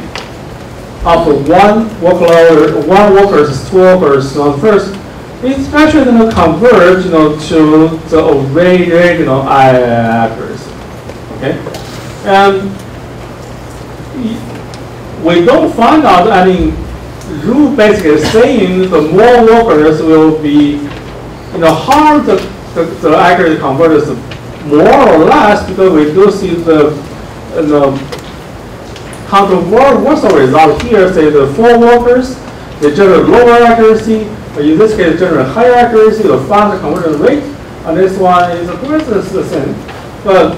of one workload, one workers, two workers on first, it's actually going to converge, to the original accuracy. Okay, and we don't find out any rule basically saying the more workers will be, harm the accuracy convergence more or less, because we do see the controversial result here. Say the 4 workers, they generate lower accuracy, but in this case generate higher accuracy, the faster conversion rate, and this one is the same. But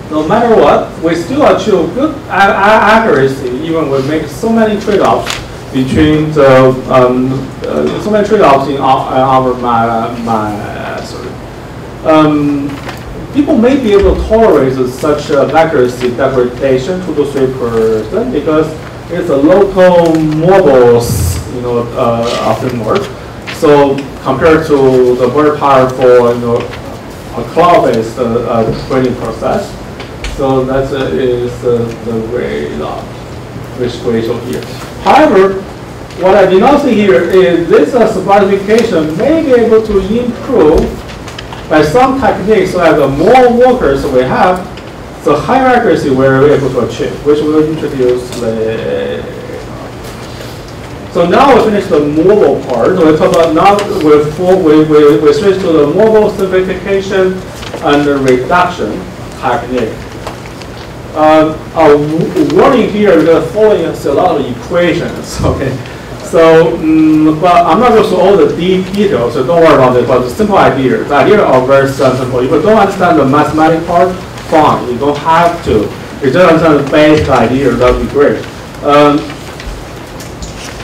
no matter what, we still achieve good accuracy, even we make so many trade-offs between the so many trade-offs in our people may be able to tolerate such accuracy degradation 2 to 3% because it's a local mobile, framework. So compared to the very powerful, a cloud-based training process. So that is the way which we show here. However, what I did not see here is this sparsification may be able to improve by some techniques, so as the more workers we have, the higher accuracy we're able to achieve, which we'll introduce later. So now we finish the mobile part. We talk about now we switch to the mobile simplification and the reduction technique. Our warning here is that following a lot of equations. Okay. So, but I'm not going to show all the deep details, so don't worry about it, but the simple idea. The idea are very simple. If you don't understand the mathematical part, fine, you don't have to. If you just understand the basic idea, that would be great.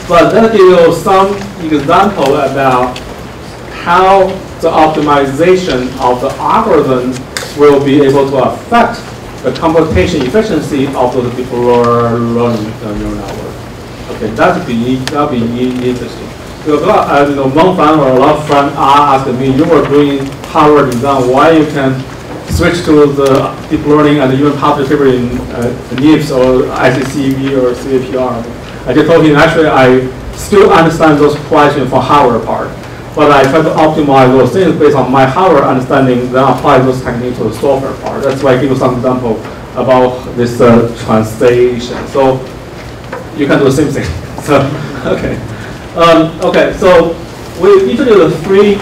But let me give you some example about how the optimization of the algorithm will be able to affect the computation efficiency of the deep learning neural network. Okay, that'd be interesting. Because one friend or a lot of friends asked me, you were doing Harvard design, why you can switch to the deep learning and even publish paper in NIPS or ICCV or CAPR. I just told him actually I still understand those questions for Harvard part, but I try to optimize those things based on my Harvard understanding, then apply those techniques to the software part. That's why I give you some example about this translation. So you can do the same thing. So okay, okay. So we introduced three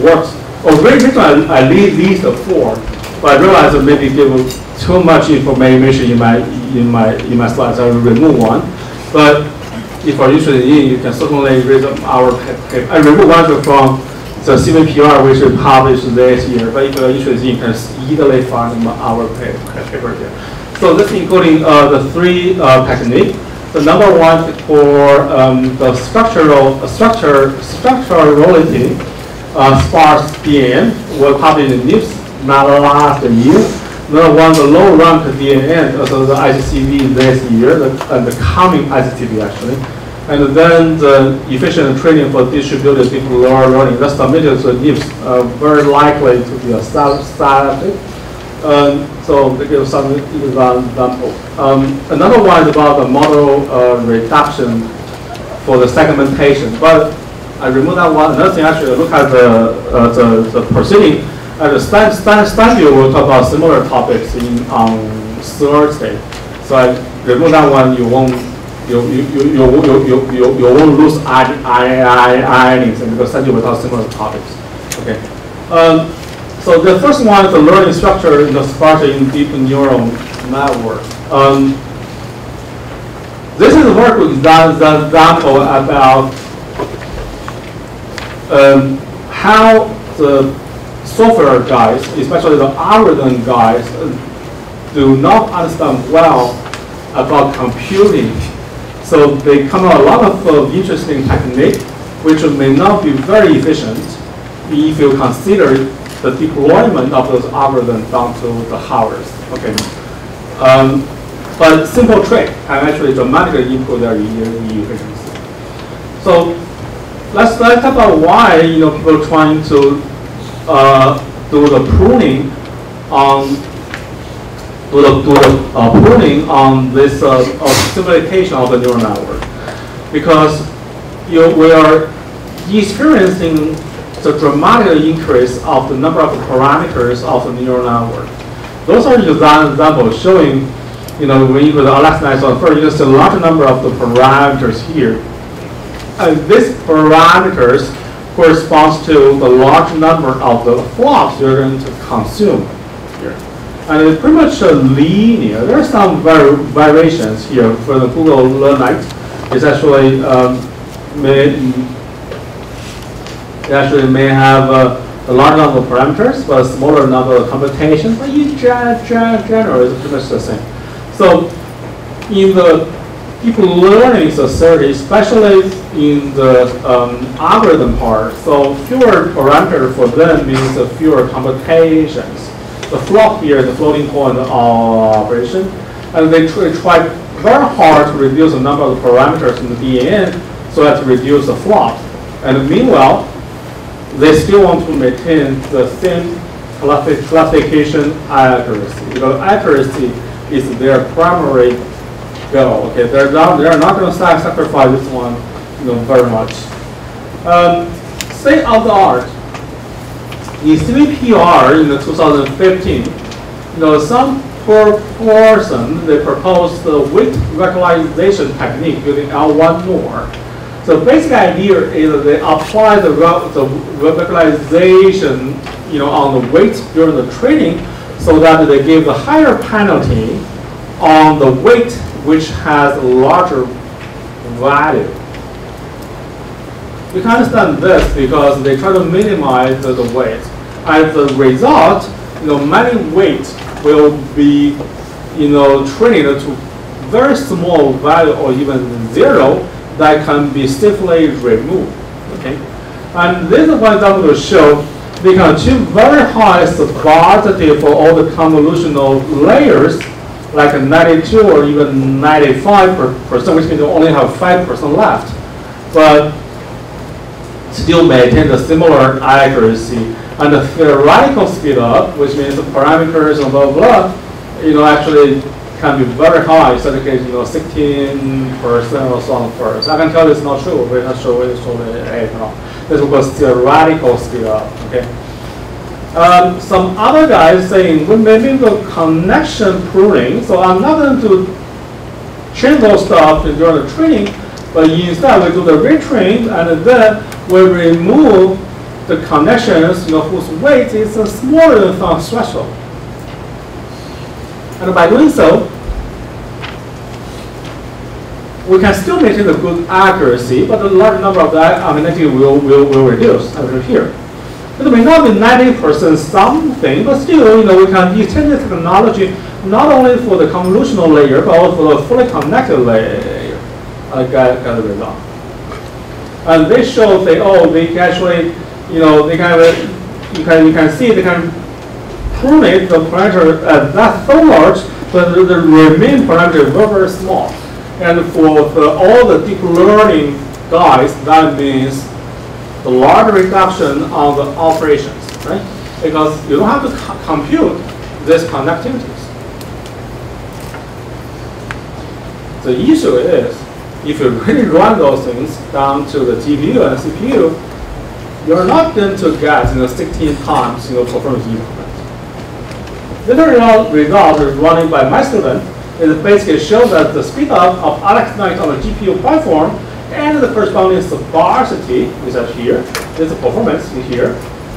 works. Originally, I leave the 4, but I realized that maybe give too much information in my slides. I will remove one. But if you're interested in, you can certainly read our paper. I removed one from the CVPR, which we published this year. But if you're interested, you can easily find our paper here. So this including the 3 techniques. The number 1 for the structurality, Sparse DNN was published in NIPS last year. Another one, the low rank DNN, also the ICCV this year, and the coming ICCV actually. And then the efficient training for distributed deep learning that's submitted to NIPS, very likely to be a static. So to give some example. Another one is about the model reduction for the segmentation, but I removed that one. Another thing, actually, look at the proceeding. At the stand we'll talk about similar topics on Thursday. So I removed that one. You won't lose anything because stand will talk similar topics. Okay. So the first one is the learning structure in the Sparse in deep neural network. This is a very good example about how the software guys, especially the algorithm guys, do not understand well about computing. So they come out a lot of interesting techniques which may not be very efficient if you consider the deployment of those algorithms down to the hours. Okay. But simple trick can actually dramatically improve their efficiency. So let's talk about why people trying to do the pruning on pruning on this simplification of the neural network, because we are experiencing the dramatic increase of the number of parameters of the neural network. Those are examples showing, when you go to AlexNet first, you can see a large number of the parameters here. And these parameters corresponds to the large number of the flops you're going to consume here. And it's pretty much linear. There are some variations here. For the Google Learnite, it's actually may have a large number of parameters, but a smaller number of computations. But in general, it's pretty much the same. So in the deep learning society, especially in the algorithm part, so fewer parameters for them means fewer computations. The flop here is the floating point operation, and they try very hard to reduce the number of parameters in the DNN so as to reduce the flop. And meanwhile, they still want to maintain the same classification accuracy, because accuracy is their primary goal. Okay, they're not going to sacrifice this one, very much. State of the art in CVPR in 2015, some person they proposed the weight regularization technique using L1 NOR. So basic idea is they apply the regularization, on the weight during the training, so that they give the higher penalty on the weight which has a larger value. You can understand this because they try to minimize the weight. As a result, many weights will be, trained to very small value or even zero that can be safely removed. Okay, and this is one example to show they can achieve very high sparsity for all the convolutional layers, like 92 or even 95%, which means you only have 5% left, but still maintain the similar accuracy. And the theoretical speed up, which means the parameters and blah blah, actually can be very high. So in the case, 16% or so on first. I can tell it's not true. We're not sure it's totally 8 now. This was theoretical speed up. Okay. Some other guys saying we may do the connection pruning. So I'm not going to change those stuff during the training, but instead we do the retrain, and then we remove the connections, whose weight is smaller than some threshold. And by doing so, we can still maintain the good accuracy, but the large number of that amenity will reduce, as here. It may not be 90% something, but still, we can extend this technology not only for the convolutional layer, but also for the fully connected layer. I got the result. And they show, they can actually, they can, you can see they can prunate the parameter that's so large, but the remaining parameter is very, very small. And for all the deep learning guys, that means the large reduction on the operations, right? Because you don't have to compute these connectivities. The issue is, if you really run those things down to the GPU and CPU, you're not going to get 16 times performance improvement. The result is running by my student. It basically shows that the speed up of AlexNet on the GPU platform and the corresponding sparsity is at here. There's a performance in here.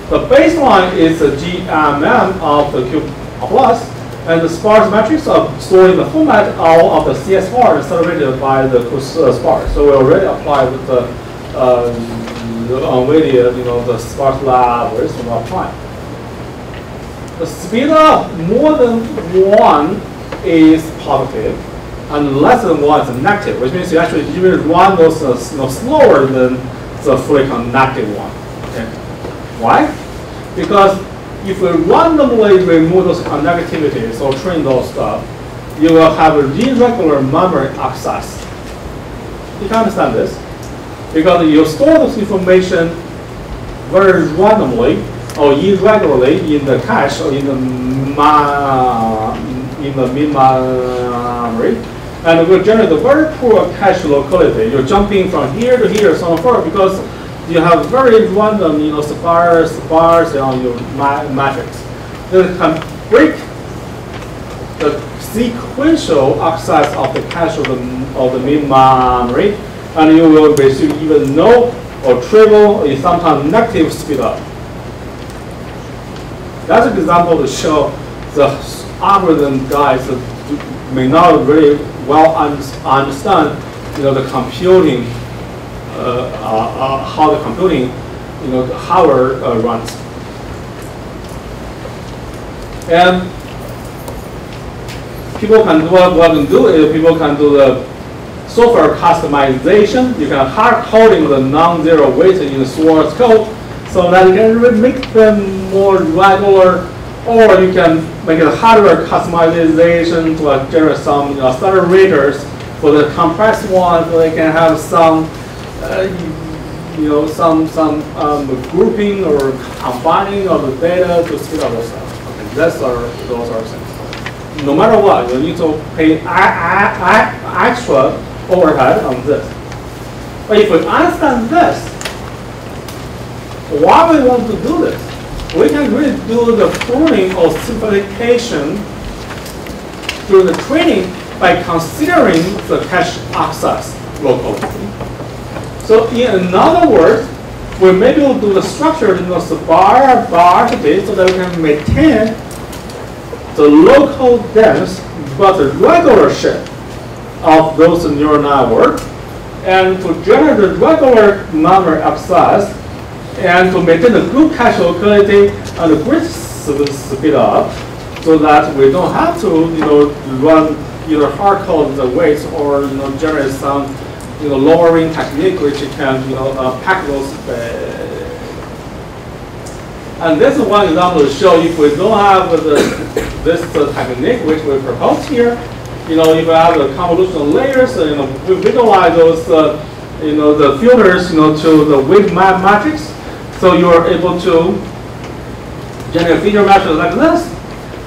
The baseline is the GMM of the Q plus, and the sparse metrics are stored in the format of the CSR and celebrated by the Sparse. So we already applied the NVIDIA, the Sparse libraries from apply. The speed up more than 1 is positive, and less than 1 is negative, which means you actually even run those slower than the fully connected one. Okay. Why? Because if we randomly remove those connectivities or train those stuff, you will have a irregular memory access. You can understand this because you store this information very randomly or irregularly in the cache or in the main memory, and it will generate a very poor cache locality. You're jumping from here to here, so on and forth, because you have very random, sparse on your matrix. That can break the sequential access of the cache of the main memory, and you will receive even no or trivial or sometimes negative speed up. That's an example to show the algorithm guys may not really well understand, the computing, how the computing, hardware runs. And people can do what can do is people can do the software customization. You can hard coding the non-zero weight in the source code so that you can make them more regular, or you can make a hardware customization to generate some accelerators for the compressed one, so they can have some some grouping or combining of the data to speed up those stuff. Okay, those are things. No matter what, you need to pay extra overhead on this. But if we understand this, why we want to do this? We can really do the pruning or simplification through the training by considering the cache access locally. So in other words, we maybe will do the structure in the sparsity so that we can maintain the local dense but the regular shape of those neural networks, and to generate the regular memory access, and to maintain the good cache locality and the great speed up, so that we don't have to run either hard code the weights or generate some lowering technique which can pack those. And this is one example to show if we don't have this technique which we propose here. If you have the convolutional layers, we visualize those the filters to the weight matrix. So you are able to generate a feature matrix like this,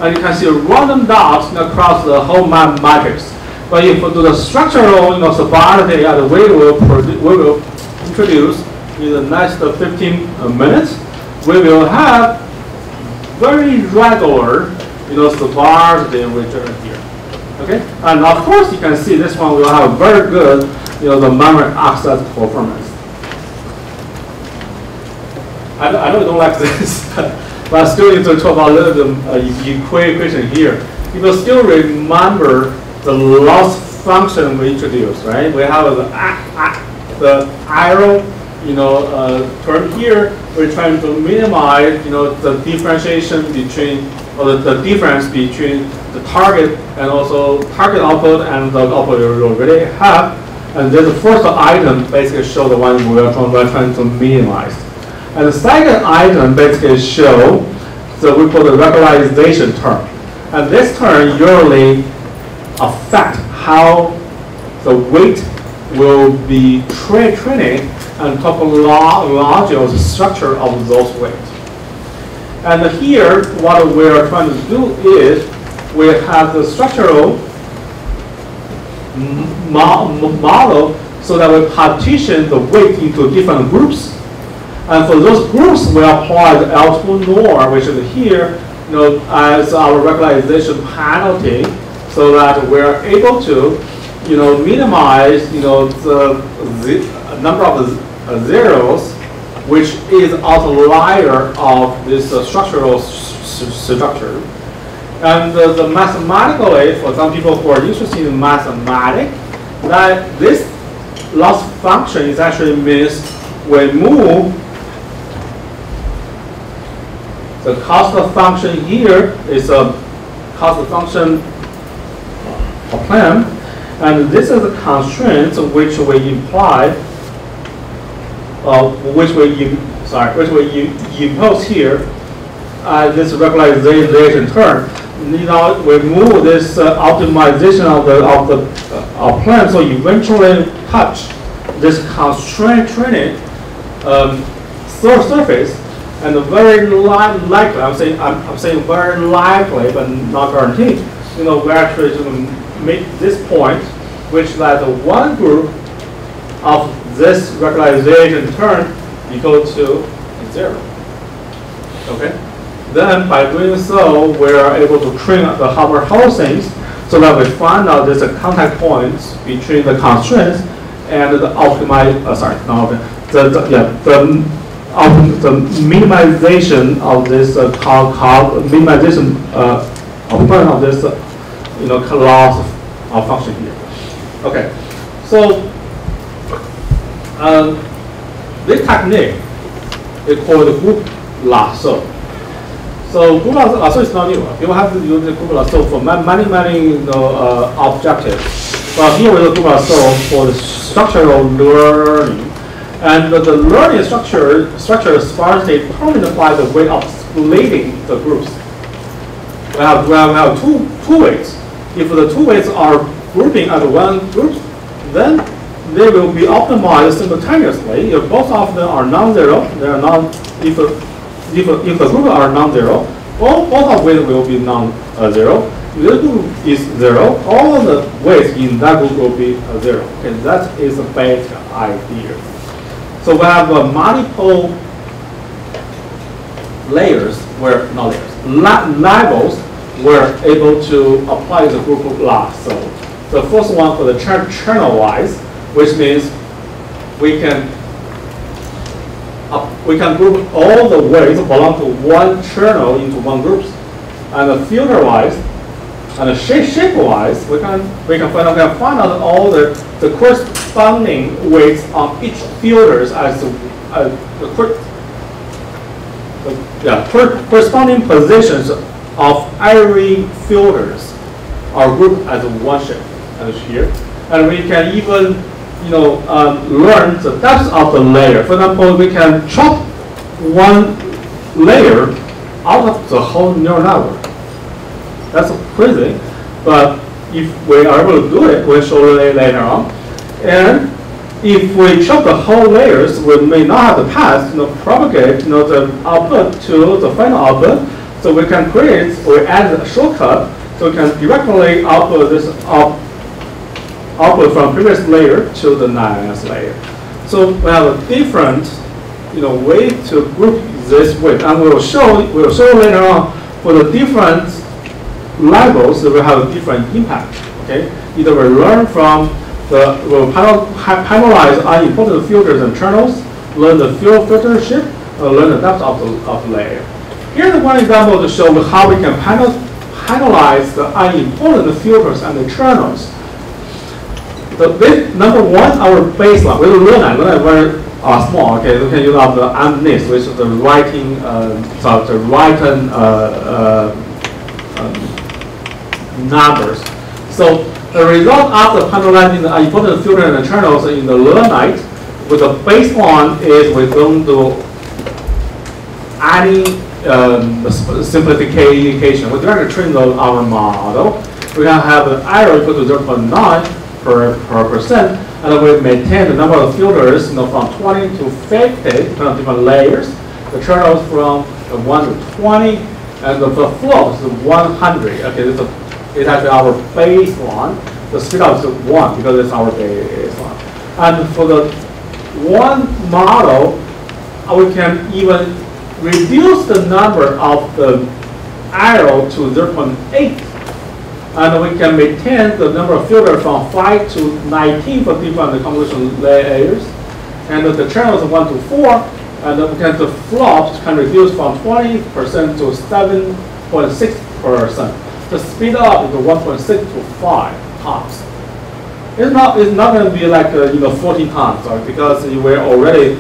and you can see random dots across the whole matrix. But if we do the structural sparsity, we will introduce in the next 15 minutes, we will have very regular sparsity we generate here. Okay, and of course you can see this one will have very good the memory access performance. I know you don't like this, but I still need to talk about a little bit equation here. You will still remember the loss function we introduced, right? We have the arrow, term here. We're trying to minimize, the differentiation between, or the difference between the target and also target output and the output you already have. And then the first item basically shows the one we're trying to minimize. And the second item basically shows we call the regularization term. And this term usually affect how the weight will be trained and topological structure of those weights. And here, what we are trying to do is we have the structural model so that we partition the weight into different groups. And for those groups, we apply the L2 norm, which is here, as our regularization penalty, so that we're able to, minimize, the number of zeros, which is outlier of this structural structure. And the mathematically, for some people who are interested in mathematics, that this loss function is actually means we move the cost function here is a cost function of plan, and this is a constraint which we imply, which we impose here. This regularization term. we move this optimization of the plan, so eventually touch this constraint training surface, and very likely, I'm saying very likely, but not guaranteed. We actually make this point, which that the one group of this regularization term equal to 0. Okay. Then by doing so, we are able to train the Hubbard housings so that we find out there's a contact points between the constraints and the the minimization of this minimization of this loss of function here. Okay, so this technique is called group lasso. So group lasso is not new. People have to use the group lasso for many objectives. But here we use group lasso for the structural learning. And the learning structure is sparsely determined by the way of splitting the groups. We have two ways. If the two ways are grouping as one group, then they will be optimized simultaneously. If both of them are non-zero, they are not. If the group are non-zero, both of them will be non-zero. If the group is 0, all of the weights in that group will be 0. Okay, that is the basic idea. So we have multiple layers, levels we're able to apply the group lasso. The first one for the channel-wise, which means we can group all the weights belong to one channel into one group, and the filter-wise and the shape-wise, we can find out all the corresponding weights on each filters as corresponding positions of every filters are grouped as one shape as here, and we can even learn the depth of the layer. For example, we can chop one layer out of the whole neural network. That's crazy, but if we are able to do it, we'll show you later on. And if we chop the whole layers, we may not have the path, propagate, the output to the final output. So we can we add a shortcut, so we can directly output this output from previous layer to the next layer. So we have a different, way to group this with, and we'll show later on for the different levels that will have a different impact. Okay, either we learn from we'll panelize unimportant filters and channels, learn the filtership, learn the depth of the layer. Here's one example to show how we can panelize the unimportant filters and the channels. Number one, our baseline. We will learn that very small. Okay, we can use up the underneath, which is the writing, numbers. So the result after panelizing the important filter and the channels in the learnite, with the baseline is we're going to adding simplification. We're trying to train our model. We can have an error equal to 0.9 %, and we maintain the number of filters from 20 to 50 from different layers. The channels from 1 to 20, and the flow is 100. Okay, it's actually our baseline. The speed up is 1 because it's our baseline. And for the one model, we can even reduce the number of the arrow to 0.8. And we can maintain the number of filters from 5 to 19 for different convolution layers. And the channels 1 to 4, and the flops can reduce from 20% to 7.6%. The speed up is 1.6 to 5 times. It's not going to be like 14 times, right? Because we already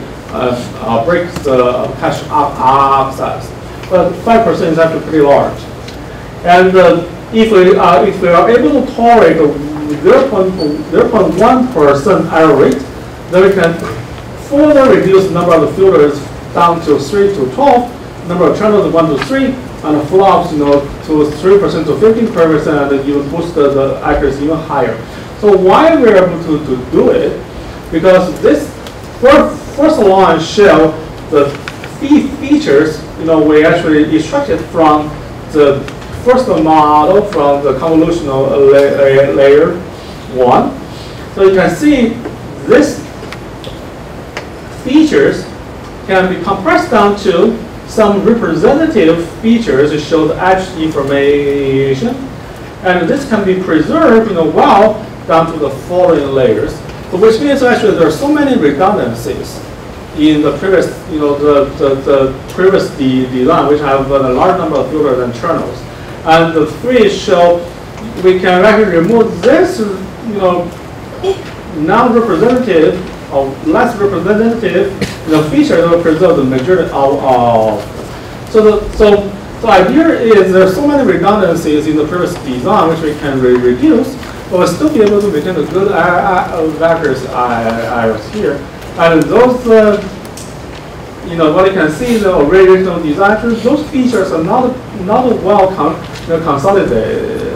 break the cache access. But 5% is actually pretty large. And if we are able to tolerate 0.1% error rate, then we can further reduce the number of the filters down to 3 to 12, number of channels 1 to 3, and flops, you know, to 3% to 15%, and even boost the accuracy even higher. So why we're able to do it? Because this first line show the features, you know, we actually extracted from the first model from the convolutional layer 1. So you can see this features can be compressed down to some representative features to show the edge information, and this can be preserved, you know, well down to the following layers. So which means actually there are so many redundancies in the previous, you know, the previous design, which have a large number of filters and channels. And the three show we can actually remove this, you know, non-representative or less representative, you know, feature that will preserve the majority of. So the idea is there are so many redundancies in the previous design which we can reduce, but we'll still be able to maintain a good vectors iris here. And those, you know, what you can see in the original design, those features are not well consolidated.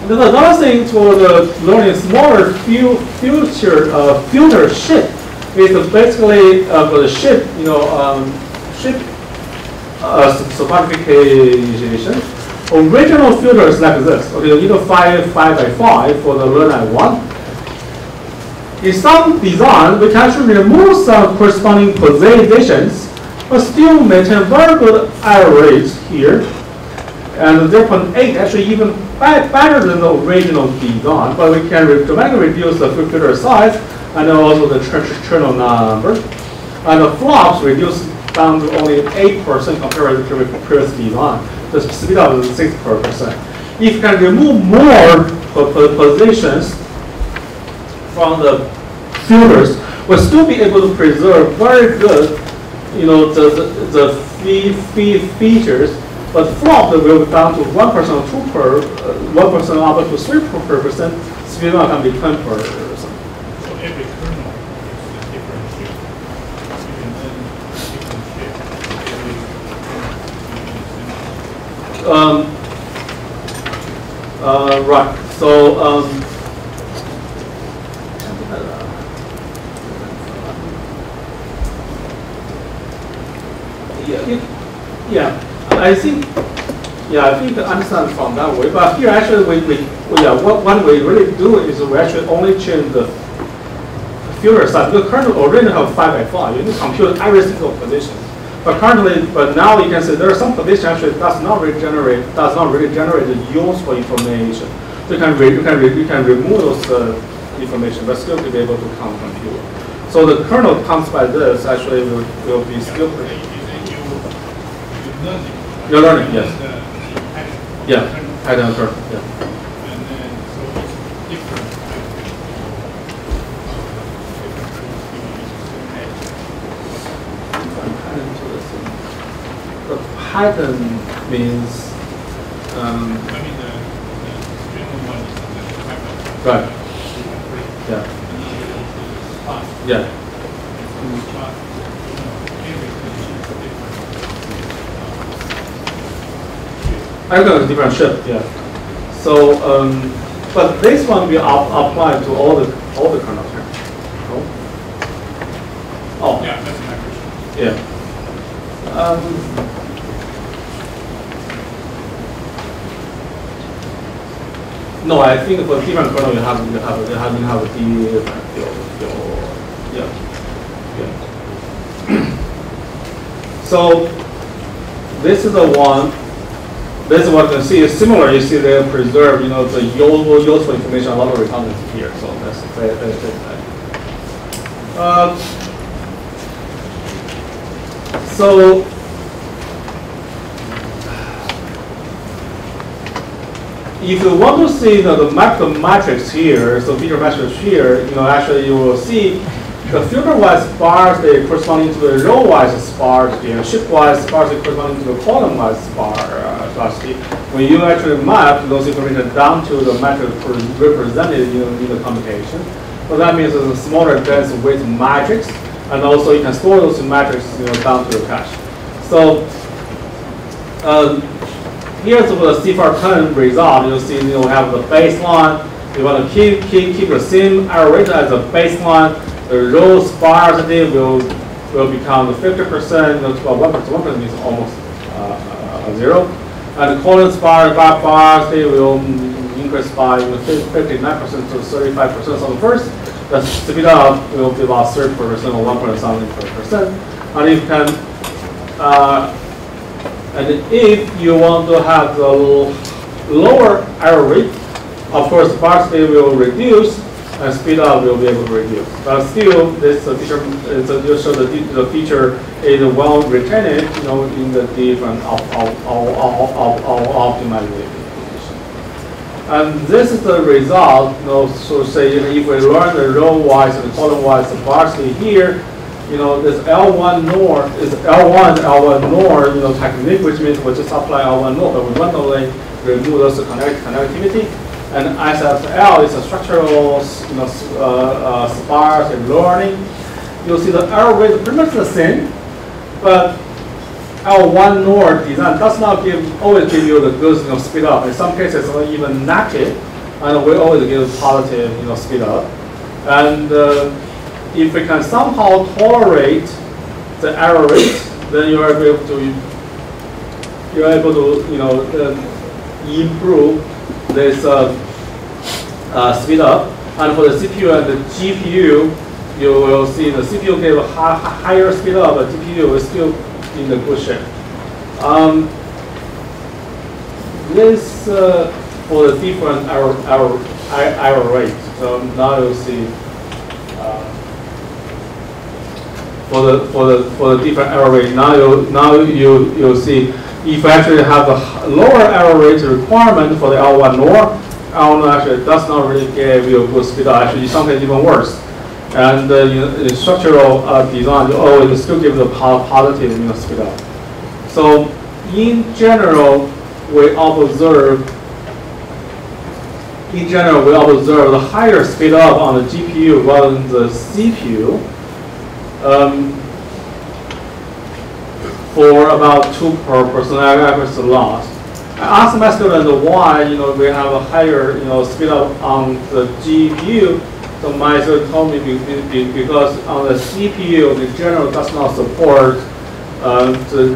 And then another thing for the learning smaller filter shape is basically for the shape, you know, shape sophistication. Original filters like this, okay, you know, 5 by 5 for the learner 1. In some design, we can actually remove some corresponding positions, but still maintain very good error rates here. And 0.8 actually even better than the original design, but we can dramatically reduce the filter size and also the channel number. And the flops reduce down to only 8% compared to the previous design. The speed up is 6%. If you can remove more positions from the filters, we'll still be able to preserve very good, you know, the features. But flop will go down to 1% or 1% up to 3%. Speed up can be 10%. So every kernel is a different shape. You can learn different shape. Right. So yeah. I think I understand from that way. But here actually what we really do is we actually only change the filter size. The kernel already have 5 by 5. You can compute every single position. But now you can see there are some positions actually does not really generate the useful information. So you can remove those information, but still be able to compute. So the kernel comes by this actually will be still pretty. You're learning, yes. Yeah, pattern curve. Yeah. And then so it's different. The pattern means. I mean the general one is the pattern. Right. Yeah. Yeah. I got a different shape, yeah. So, but this one we apply to all the kernels here. Oh. Yeah, that's my question. Yeah. No, I think for different kernel you have a different field. Yeah. So this is the one. This is what you can see is similar. You see they preserve, you know, the useful information, a lot of redundancy here. So that's it. So if you want to see the macro matrix here, so feature matrix here, you know, actually you will see the filter-wise sparse they corresponding to the row-wise sparsity, and shift-wise sparsity corresponding to the column-wise sparsity. When you actually map those information down to the matrix represented in the computation, so that means it's a smaller dense weight matrix, and also you can store those matrices, you know, down to the cache. So Here's the C410 result. You see, we have the baseline. We want to keep the same error rate as the baseline. The row sparsity will become 50%. 1% means almost 0. And the colon sparsity will increase by 59% to 35%. So the first, the speed up will be about 30% or 1 something %. And you can, and if you want to have the lower error rate, of course, sparsity will reduce and speed up will be able to reduce. But still, this feature the feature is well retained, in the different optimization. And this is the result. So say if we learn the row-wise and column-wise sparsity here, this L1 NOR is L1 NOR technique, which means we just apply L1 NOR, but we randomly remove those connectivity. And SSL is a structural, sparse and learning. You'll see the error rate is pretty much the same, but L1 NOR design does not always give you the good speed up. In some cases, even negative, and we always give positive speed up. And if we can somehow tolerate the error rate, then you are able to improve this speed up. And for the CPU and the GPU, you will see the CPU gave a higher speed up, but GPU is still in the good shape. This for the different error rate. So now you'll see for the different error rate. Now you'll see if you actually have a lower error rate requirement for the L1 NOR, L1 actually does not really give you a good speed up. Actually, sometimes even worse. And in structural design, you always still give the positive speed up. So in general, we observe the higher speed up on the GPU rather than the CPU for about 2% accuracy loss. I asked my students why we have a higher speed up on the GPU. So my student told me because on the CPU, the general does not support the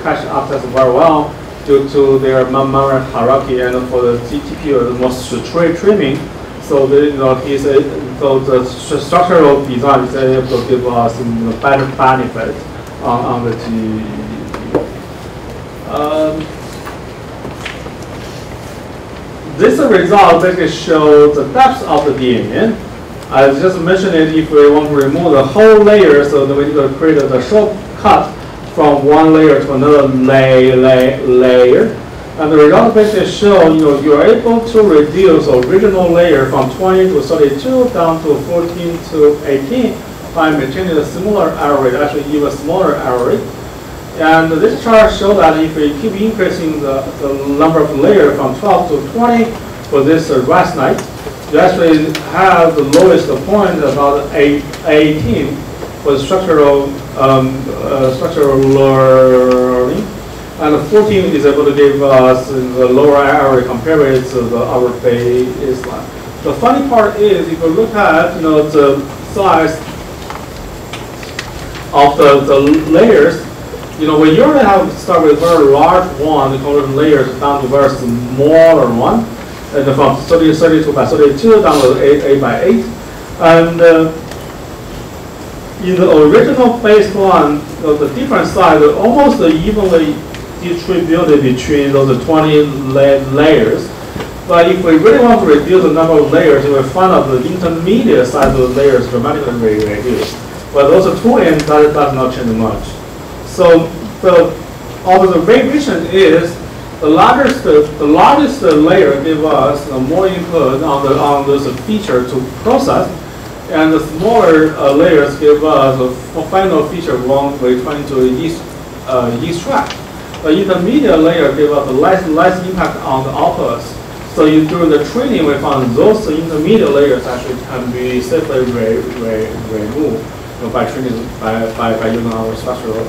cache access very well due to their memory hierarchy, and for the GPU, the most trimming. So the structural design is able to give us better benefit on the GPU. This result basically shows the depth of the DNN. I just mentioned it. If we want to remove the whole layer, so then we need to create the shortcut from one layer to another layer. And the result basically show you're able to reduce the original layer from 20 to 32 down to 14 to 18 by maintaining a similar error rate, actually even smaller error rate. And this chart shows that if we keep increasing the number of layers from 12 to 20 for this rest night, you actually have the lowest point about 18 for structural learning, and 14 is able to give us the lower error compared with our baseline. The funny part is if you look at the size of the layers. When you usually have to start with a very large one, the convert layers down to very smaller one, and from 32 by 32 down to 8 by 8. And in the original baseline, the different size are almost evenly distributed between those 20 layers. But if we really want to reduce the number of layers, we will find out the intermediate size of the layers dramatically reduced. But those two ends, that does not change much. So the observation is the largest layer gives us more input on this feature to process, and the smaller layers give us a final feature we're trying to extract. The intermediate layer gives us less impact on the outputs. So during the training, we found those intermediate layers actually can be safely removed. by training by using our structural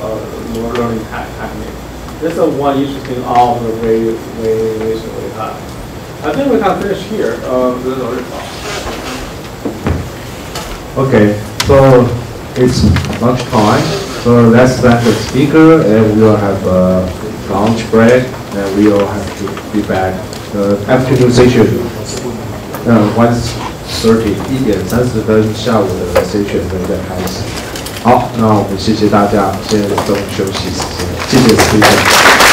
learning technique. This is one interesting variation we have. I think we can finish here. Okay, so it's lunch time. So let's thank the speaker, and we will have a lunch break, and we will have to be back. The afternoon session, 1:30下午的 session 正在开始。好，那我们谢谢大家，现在中午休息时间，谢谢 speaker。